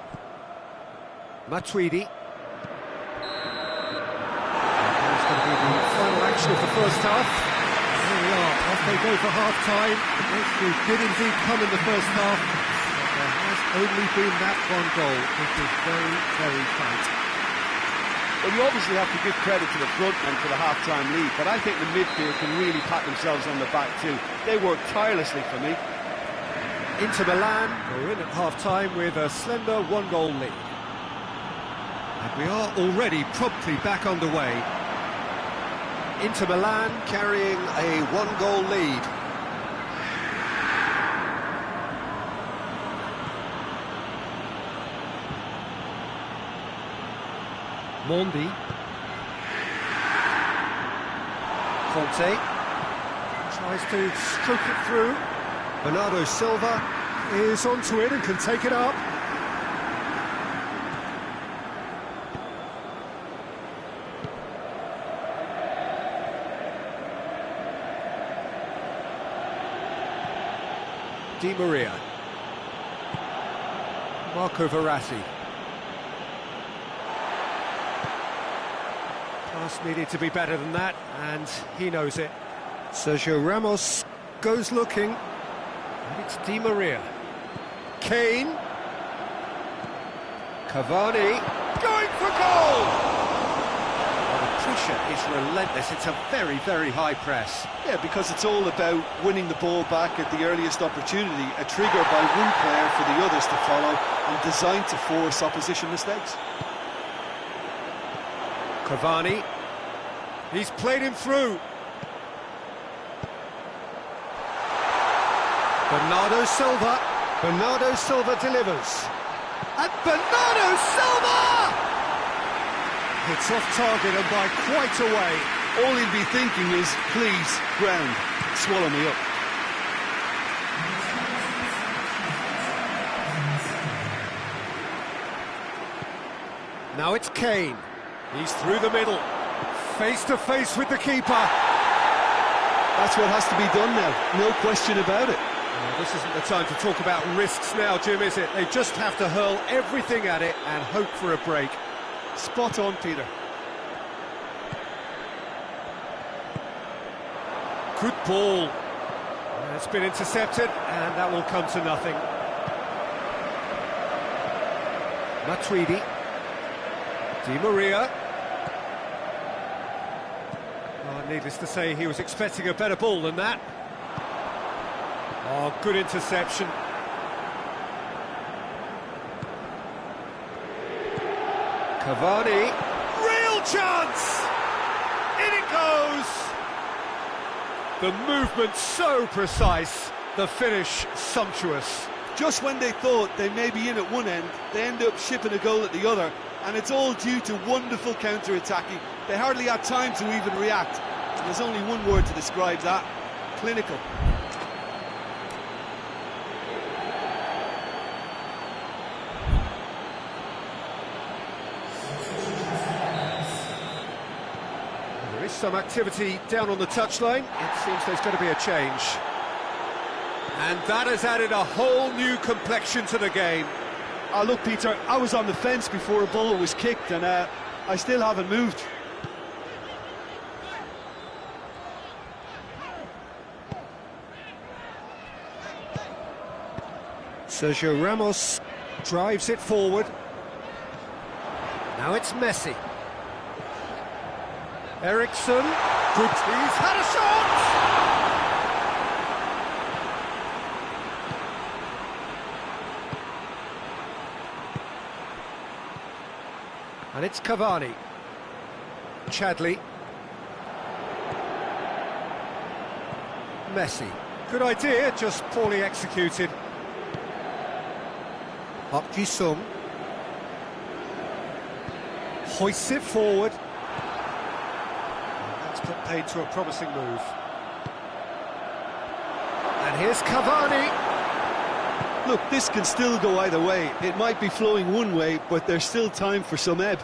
Matuidi. That's going to be the final action of the first half. Here we are, off they go for half-time. It did indeed come in the first half. There has only been that one goal. It is very, very tight. Well, you obviously have to give credit to the front men for the half-time lead, but I think the midfield can really pat themselves on the back too. They worked tirelessly for me. Inter Milan go in at half-time with a slender one-goal lead. And we are already promptly back underway. Inter Milan carrying a one-goal lead. Mondi. Conte tries to stroke it through. Bernardo Silva is onto it and can take it up. Di Maria. Marco Verratti. Pass needed to be better than that, and he knows it. Sergio Ramos goes looking. And it's Di Maria. Kane. Cavani. Going for goal! Well, the pressure is relentless. It's a very, very high press. Yeah, because it's all about winning the ball back at the earliest opportunity, a trigger by one player for the others to follow, and designed to force opposition mistakes. Cavani. He's played him through. Bernardo Silva. Bernardo Silva delivers. And Bernardo Silva! It's off target and by quite a way. All he'll be thinking is, please, ground, swallow me up. Now it's Kane. He's through the middle. Face to face with the keeper. That's what has to be done now, no question about it. This isn't the time to talk about risks now, Jim, is it? They just have to hurl everything at it and hope for a break. Spot on, Peter. Good ball. It's been intercepted, and that will come to nothing. Matuidi. Di Maria. Oh, needless to say, he was expecting a better ball than that. Oh, good interception. Cavani. Real chance! In it goes! The movement so precise, the finish sumptuous. Just when they thought they may be in at one end, they end up shipping a goal at the other, and it's all due to wonderful counter-attacking. They hardly had time to even react. And there's only one word to describe that: clinical. There is some activity down on the touchline. It seems there's going to be a change. And that has added a whole new complexion to the game. Oh, look, Peter, I was on the fence before a ball was kicked, and I still haven't moved. Sergio Ramos drives it forward. Now it's Messi. Ericsson. Good. He's had a shot! And it's Cavani. Chadley. Messi. Good idea, just poorly executed. Park Ji-sung. Hoists it forward. And that's put paid to a promising move. And here's Cavani. Look, this can still go either way. It might be flowing one way, but there's still time for some ebb.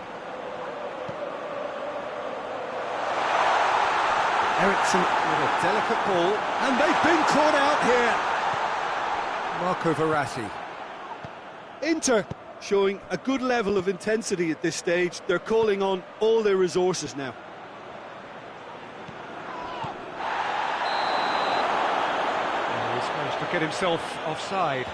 Ericsson with a delicate ball, and they've been caught out here. Marco Verratti. Inter showing a good level of intensity at this stage. They're calling on all their resources now. Oh, he's managed to get himself offside.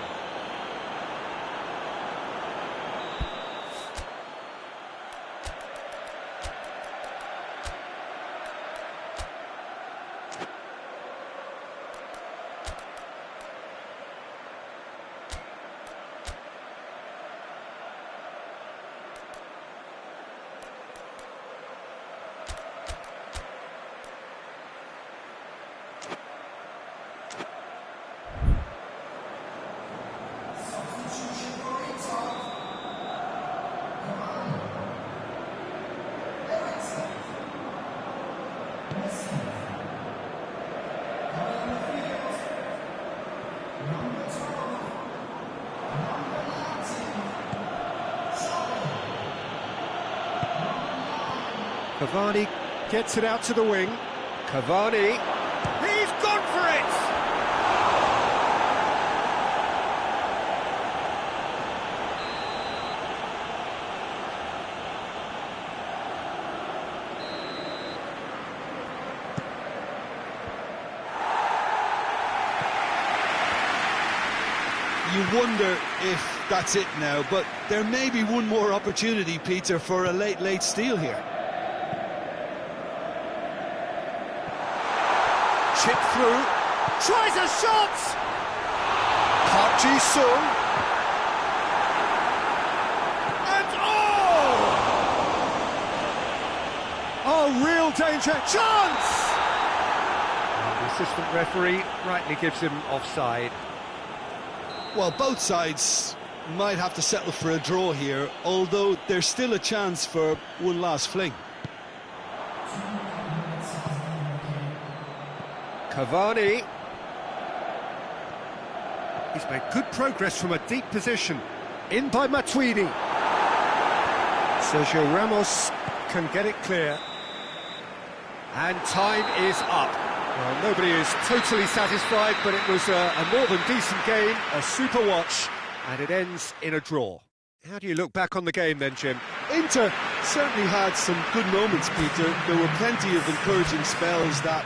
Cavani gets it out to the wing. Cavani, he's gone for it! You wonder if that's it now, but there may be one more opportunity, Peter, for a late steal here. Chip through, tries a shot! Park Ji-sung. And oh, real danger, chance! And the assistant referee rightly gives him offside. Well, both sides might have to settle for a draw here, although there's still a chance for one last fling. Cavani. He's made good progress from a deep position. In by Matuidi. Sergio Ramos can get it clear. And time is up. Well, nobody is totally satisfied, but it was a more than decent game, a super watch, and it ends in a draw. How do you look back on the game then, Jim? Inter certainly had some good moments, Peter. There were plenty of encouraging spells that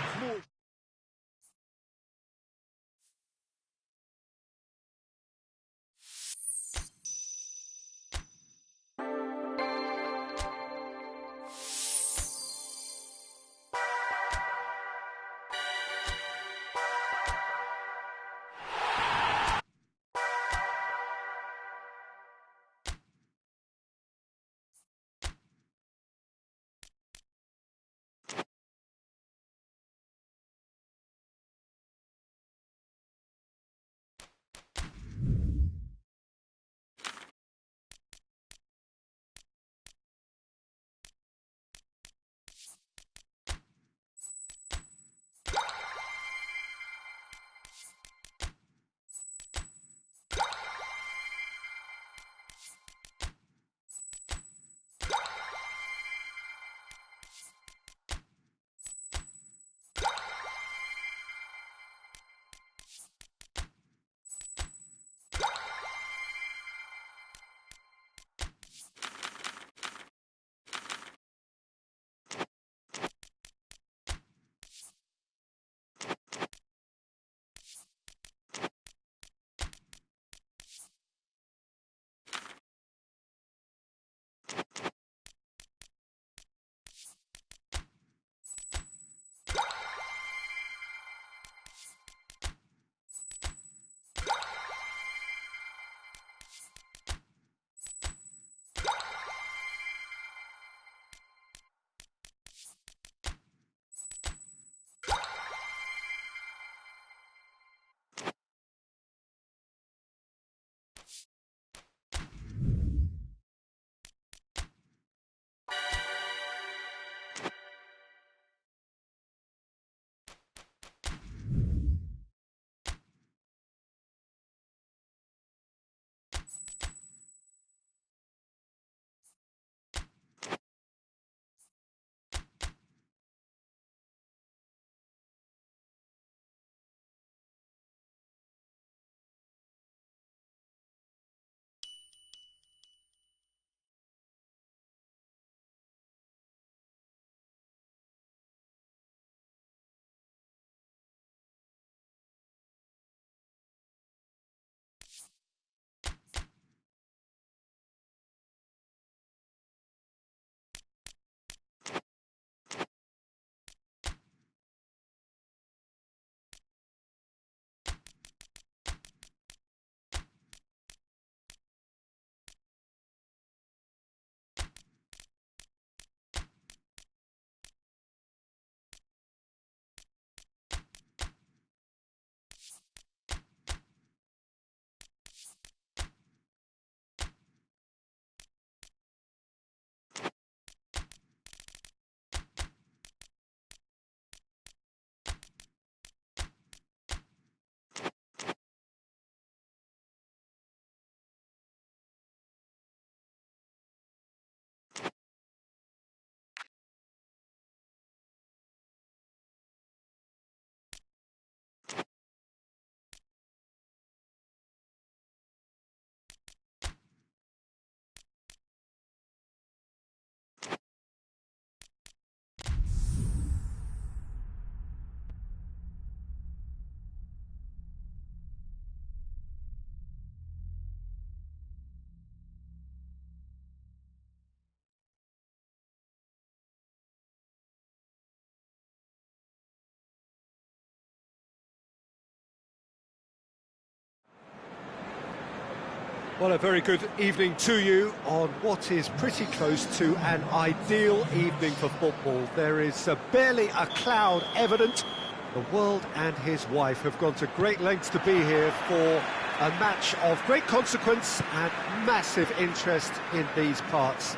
Well, a very good evening to you on what is pretty close to an ideal evening for football. There is barely a cloud evident. The world and his wife have gone to great lengths to be here for a match of great consequence and massive interest in these parts.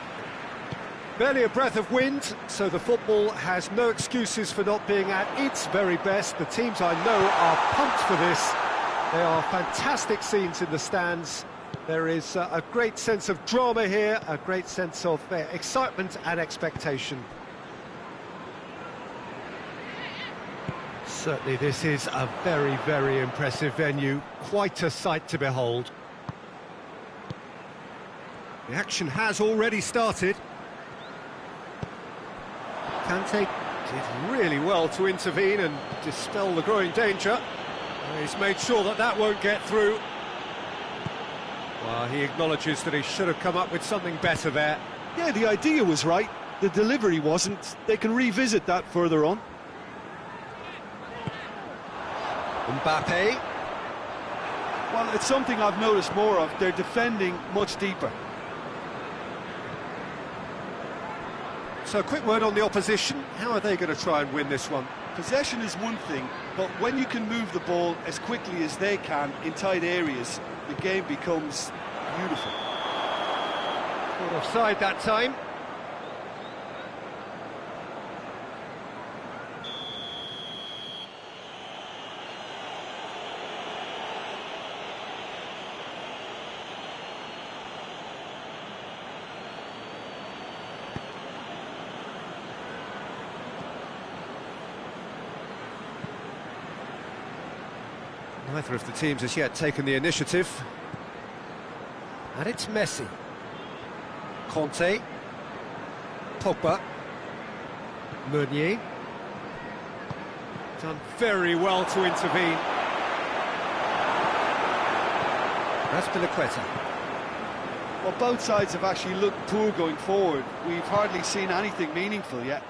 Barely a breath of wind, so the football has no excuses for not being at its very best. The teams I know are pumped for this. They are fantastic scenes in the stands. There is a great sense of drama here, a great sense of excitement and expectation. Certainly this is a very, very impressive venue, quite a sight to behold. The action has already started. Kante did really well to intervene and dispel the growing danger. He's made sure that that won't get through. Well, he acknowledges that he should have come up with something better there. Yeah, the idea was right, the delivery wasn't. They can revisit that further on. Mbappe. Well, it's something I've noticed more of. They're defending much deeper. So, a quick word on the opposition. How are they going to try and win this one? Possession is one thing, but when you can move the ball as quickly as they can in tight areas, the game becomes beautiful. Caught offside that time. Neither of the teams has yet taken the initiative. And it's Messi. Conte. Pogba. Meunier. Done very well to intervene. Azpilicueta. Well, both sides have actually looked poor going forward. We've hardly seen anything meaningful yet.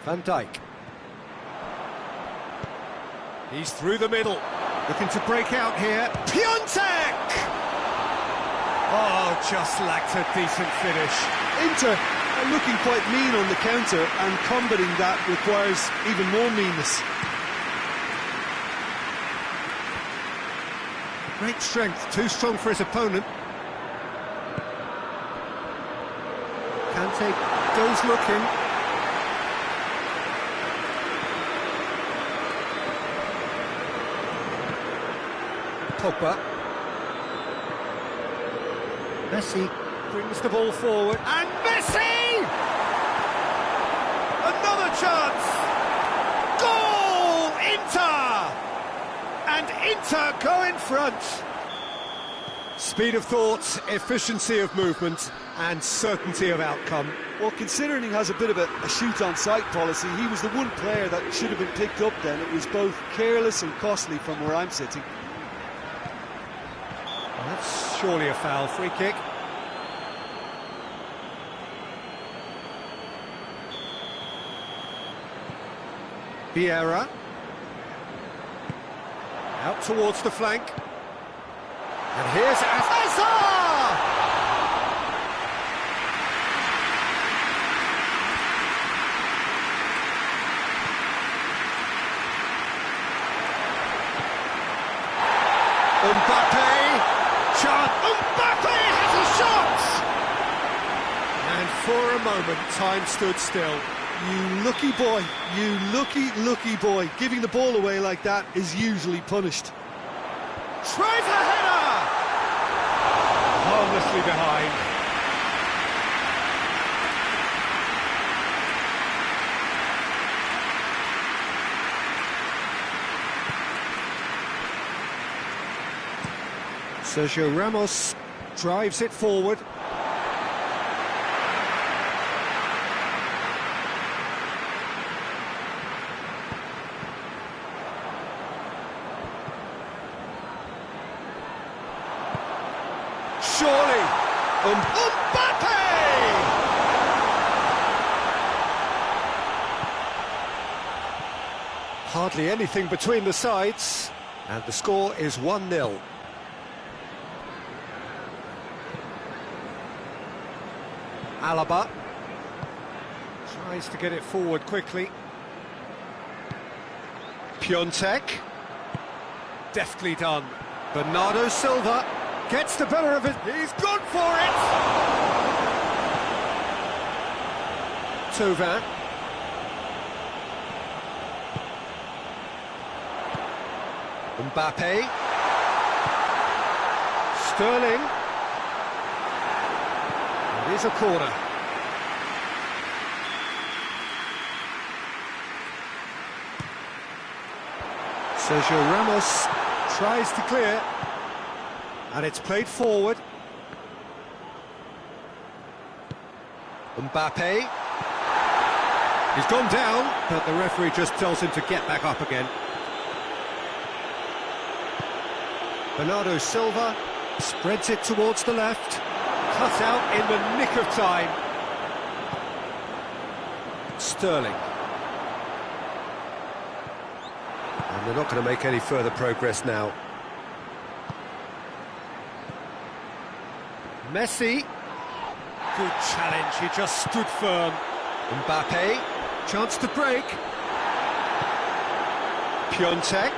Van Dijk. He's through the middle, looking to break out here. Piontek! Oh, just lacked a decent finish. Inter are looking quite mean on the counter, and combating that requires even more meanness. Great strength, too strong for his opponent. Kante goes looking. Pogba. Messi brings the ball forward, and Messi! Another chance! Goal! Inter! And Inter go in front. Speed of thought, efficiency of movement, and certainty of outcome. Well, considering he has a bit of a shoot-on-sight policy, he was the one player that should have been picked up then. It was both careless and costly from where I'm sitting. That's surely a foul. Free kick. Vieira. Out towards the flank. And here's Hazard! Mbappe! Mbappe has a shot! And for a moment, time stood still. You lucky boy, you lucky boy. Giving the ball away like that is usually punished. Tries a header! Harmlessly behind. Sergio Ramos drives it forward. Surely, Mbappe! Hardly anything between the sides, and the score is 1-0. Alaba tries to get it forward quickly. Piontek, deftly done. Bernardo Silva gets the better of it. He's gone for it. Tauvin. Mbappe. Sterling. It is a corner. Sergio Ramos tries to clear, and it's played forward. Mbappe. He's gone down, but the referee just tells him to get back up again. Bernardo Silva spreads it towards the left, cut out in the nick of time. Sterling. And they're not going to make any further progress now. Messi. Good challenge, he just stood firm. Mbappe, chance to break. Piontek.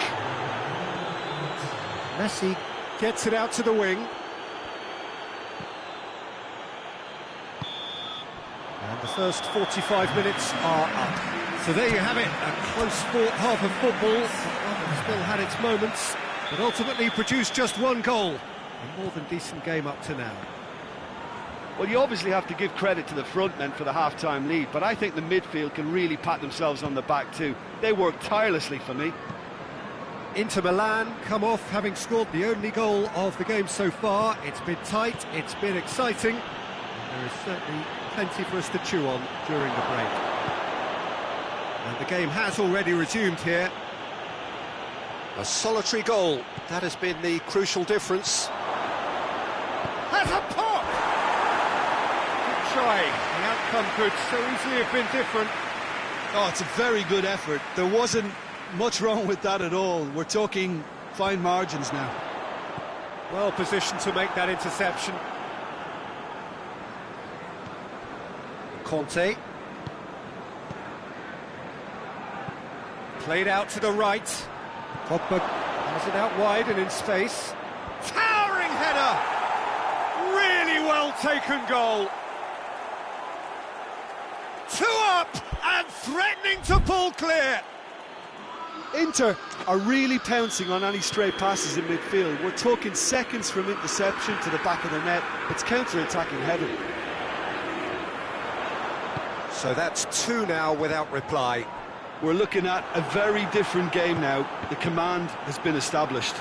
Messi gets it out to the wing. And the first 45 minutes are up. So there you have it, a close-fought half of football. That still had its moments, but ultimately produced just one goal. A more than decent game up to now. Well, you obviously have to give credit to the front men for the half-time lead, but I think the midfield can really pat themselves on the back too. They worked tirelessly for me. Inter Milan come off having scored the only goal of the game so far. It's been tight, it's been exciting, and there is certainly plenty for us to chew on during the break. And the game has already resumed here. A solitary goal, that has been the crucial difference. Has a pop! Good try, the outcome could so easily have been different. Oh, it's a very good effort. There wasn't much wrong with that at all. We're talking fine margins now. Well positioned to make that interception. Conte. Played out to the right. Pogba has it out wide and in space. Towering header! Really well taken goal. 2 up and threatening to pull clear. Inter are really pouncing on any stray passes in midfield. We're talking seconds from interception to the back of the net. It's counter-attacking heavy. So that's 2 now without reply. We're looking at a very different game now. The command has been established.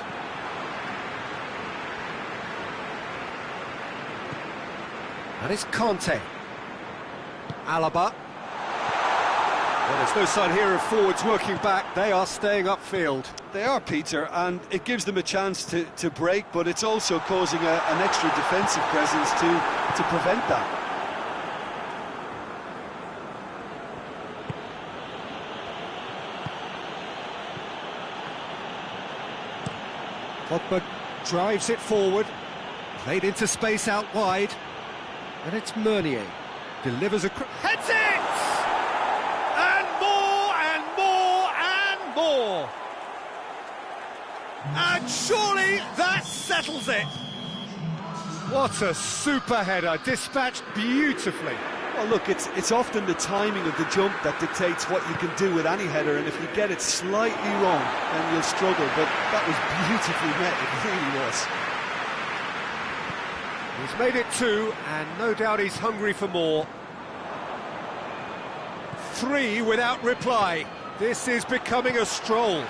And it's Conte. Alaba. Well, there's no sign here of forwards working back. They are staying upfield. They are, Peter, and it gives them a chance to break, but it's also causing an extra defensive presence to prevent that. Pogba drives it forward, played into space out wide, and it's Meunier. Delivers a... Heads it! And more, and more, and more! And surely that settles it! What a super header, dispatched beautifully. Well, look, it's often the timing of the jump that dictates what you can do with any header, and if you get it slightly wrong, then you'll struggle, but that was beautifully met, it really was. He's made it 2, and no doubt he's hungry for more. 3 without reply. This is becoming a stroll.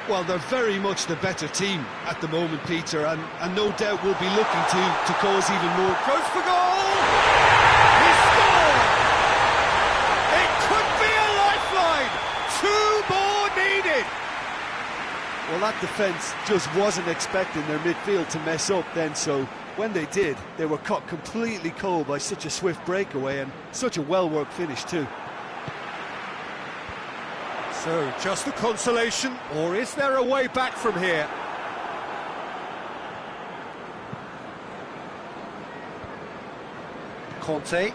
Well, they're very much the better team at the moment, Peter, and no doubt will be looking to cause even more. Goes for goal! He scored! It could be a lifeline! 2 more needed! Well, that defence just wasn't expecting their midfield to mess up then, so when they did, they were caught completely cold by such a swift breakaway and such a well-worked finish too. So, just a consolation, or is there a way back from here? Conte.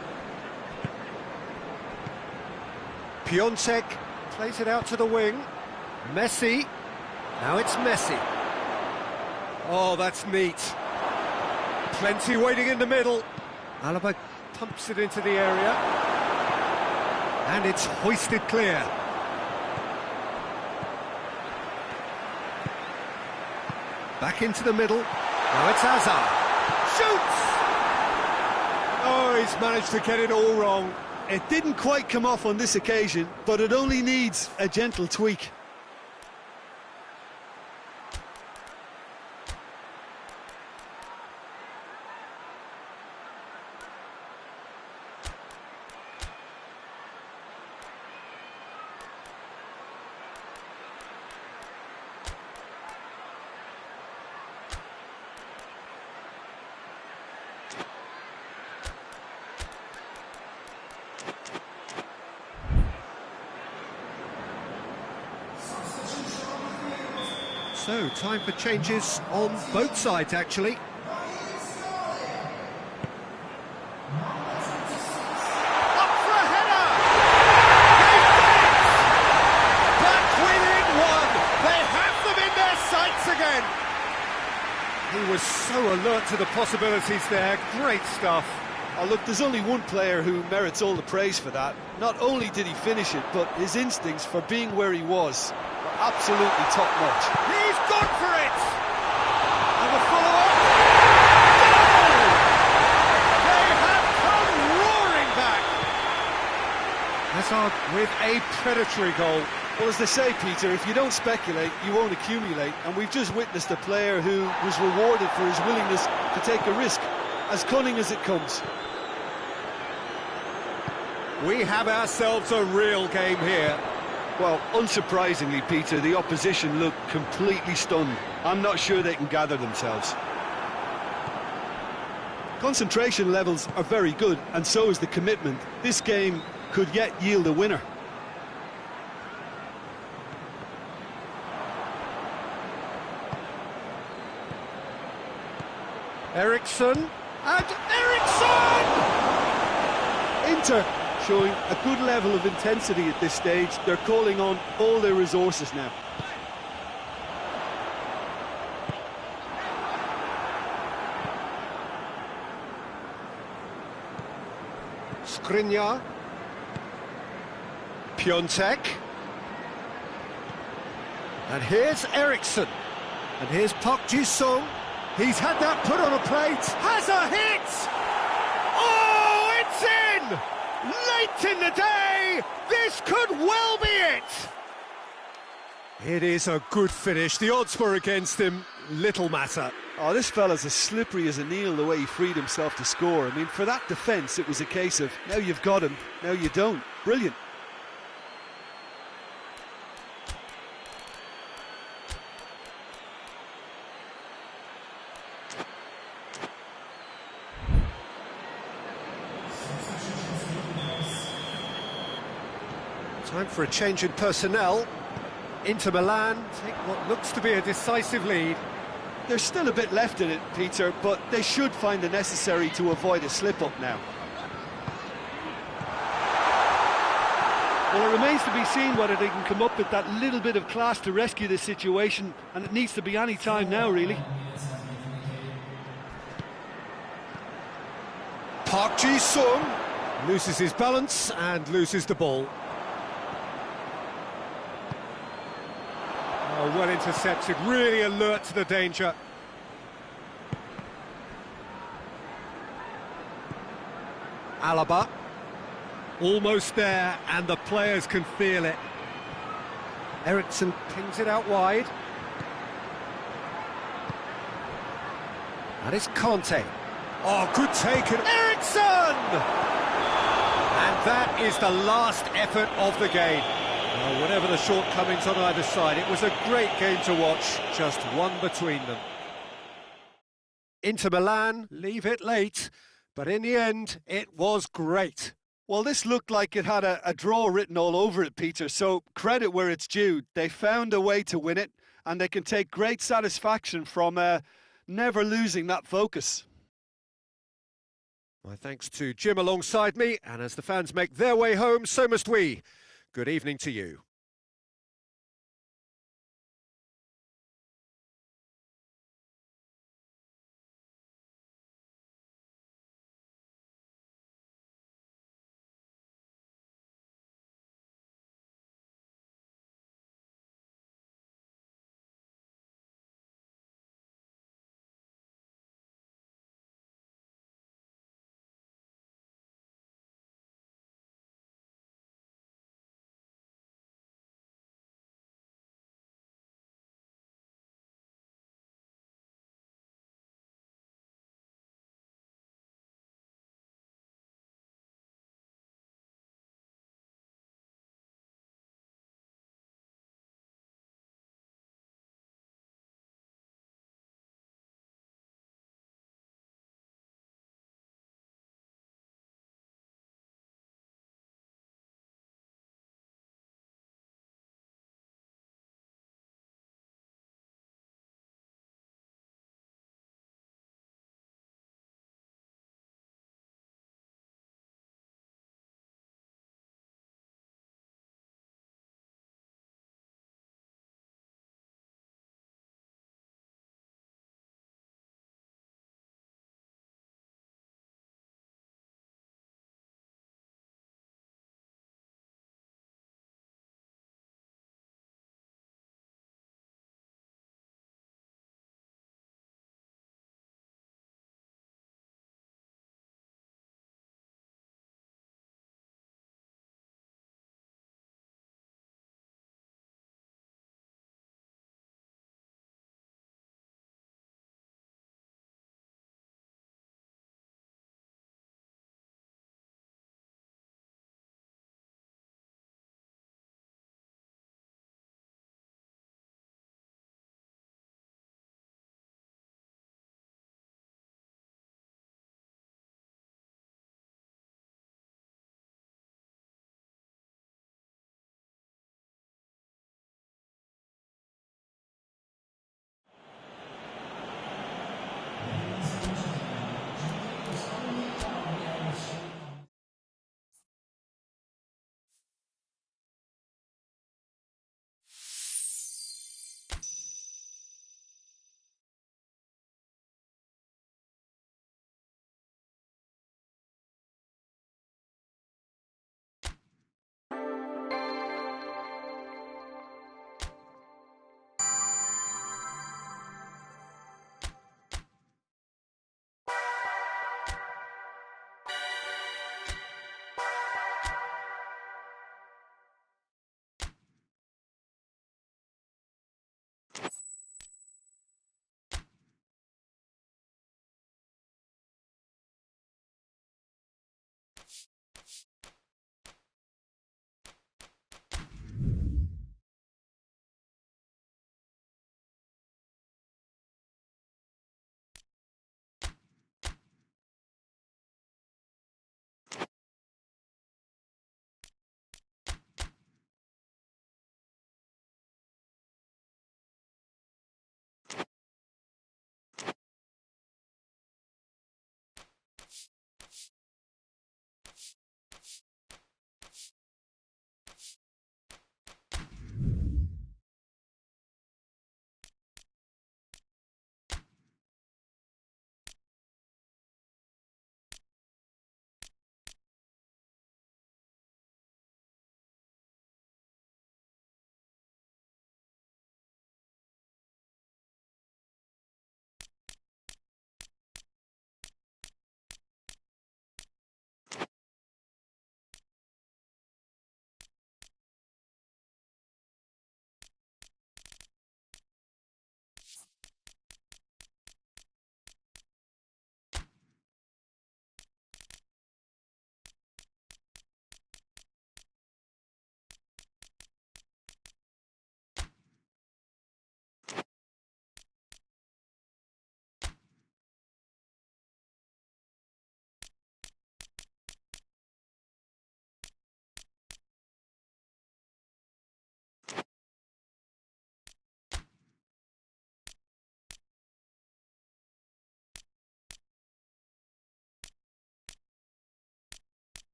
Piontek plays it out to the wing. Messi. Now it's Messi. Oh, that's neat. Plenty waiting in the middle. Alaba pumps it into the area. And it's hoisted clear. Back into the middle. Now it's Hazard. Shoots! Oh, he's managed to get it all wrong. It didn't quite come off on this occasion, but it only needs a gentle tweak. So, time for changes on both sides, actually. Up for a header! Back within one! They have them in their sights again! He was so alert to the possibilities there. Great stuff. Oh, look, there's only one player who merits all the praise for that. Not only did he finish it, but his instincts for being where he was were absolutely top-notch. He's gone for it! And the follow-up... Goal! They have come roaring back! Hazard with a predatory goal. Well, as they say, Peter, if you don't speculate, you won't accumulate. And we've just witnessed a player who was rewarded for his willingness to take a risk, as cunning as it comes. We have ourselves a real game here. Well, unsurprisingly, Peter, the opposition look completely stunned. I'm not sure they can gather themselves. Concentration levels are very good, and so is the commitment. This game could yet yield a winner. Ericsson, and Ericsson! Inter showing a good level of intensity at this stage. They're calling on all their resources now. Skriniar. Piontek. And here's Ericsson. And here's Park Ji-sung. He's had that put on a plate. Has a hit! Oh, it's in! Late in the day, this could well be it! It is a good finish. The odds were against him. Little matter. Oh, this fella's as slippery as an eel the way he freed himself to score. I mean, for that defence, it was a case of, now you've got him, now you don't. Brilliant. Time for a change in personnel. Inter Milan take what looks to be a decisive lead. There's still a bit left in it, Peter, but they should find the necessary to avoid a slip-up now. Well, it remains to be seen whether they can come up with that little bit of class to rescue this situation, and it needs to be any time now, really. Park Ji-sung loses his balance and loses the ball. Oh, well intercepted, really alert to the danger. Alaba, almost there, and the players can feel it. Ericsson pings it out wide. And it's Conte. Oh, good take, and Ericsson! And that is the last effort of the game. Well, whatever the shortcomings on either side, it was a great game to watch, just one between them. Inter Milan leave it late, but in the end, it was great. Well, this looked like it had a draw written all over it, Peter, so credit where it's due. They found a way to win it, and they can take great satisfaction from never losing that focus. My thanks to Jim alongside me, and as the fans make their way home, so must we. Good evening to you.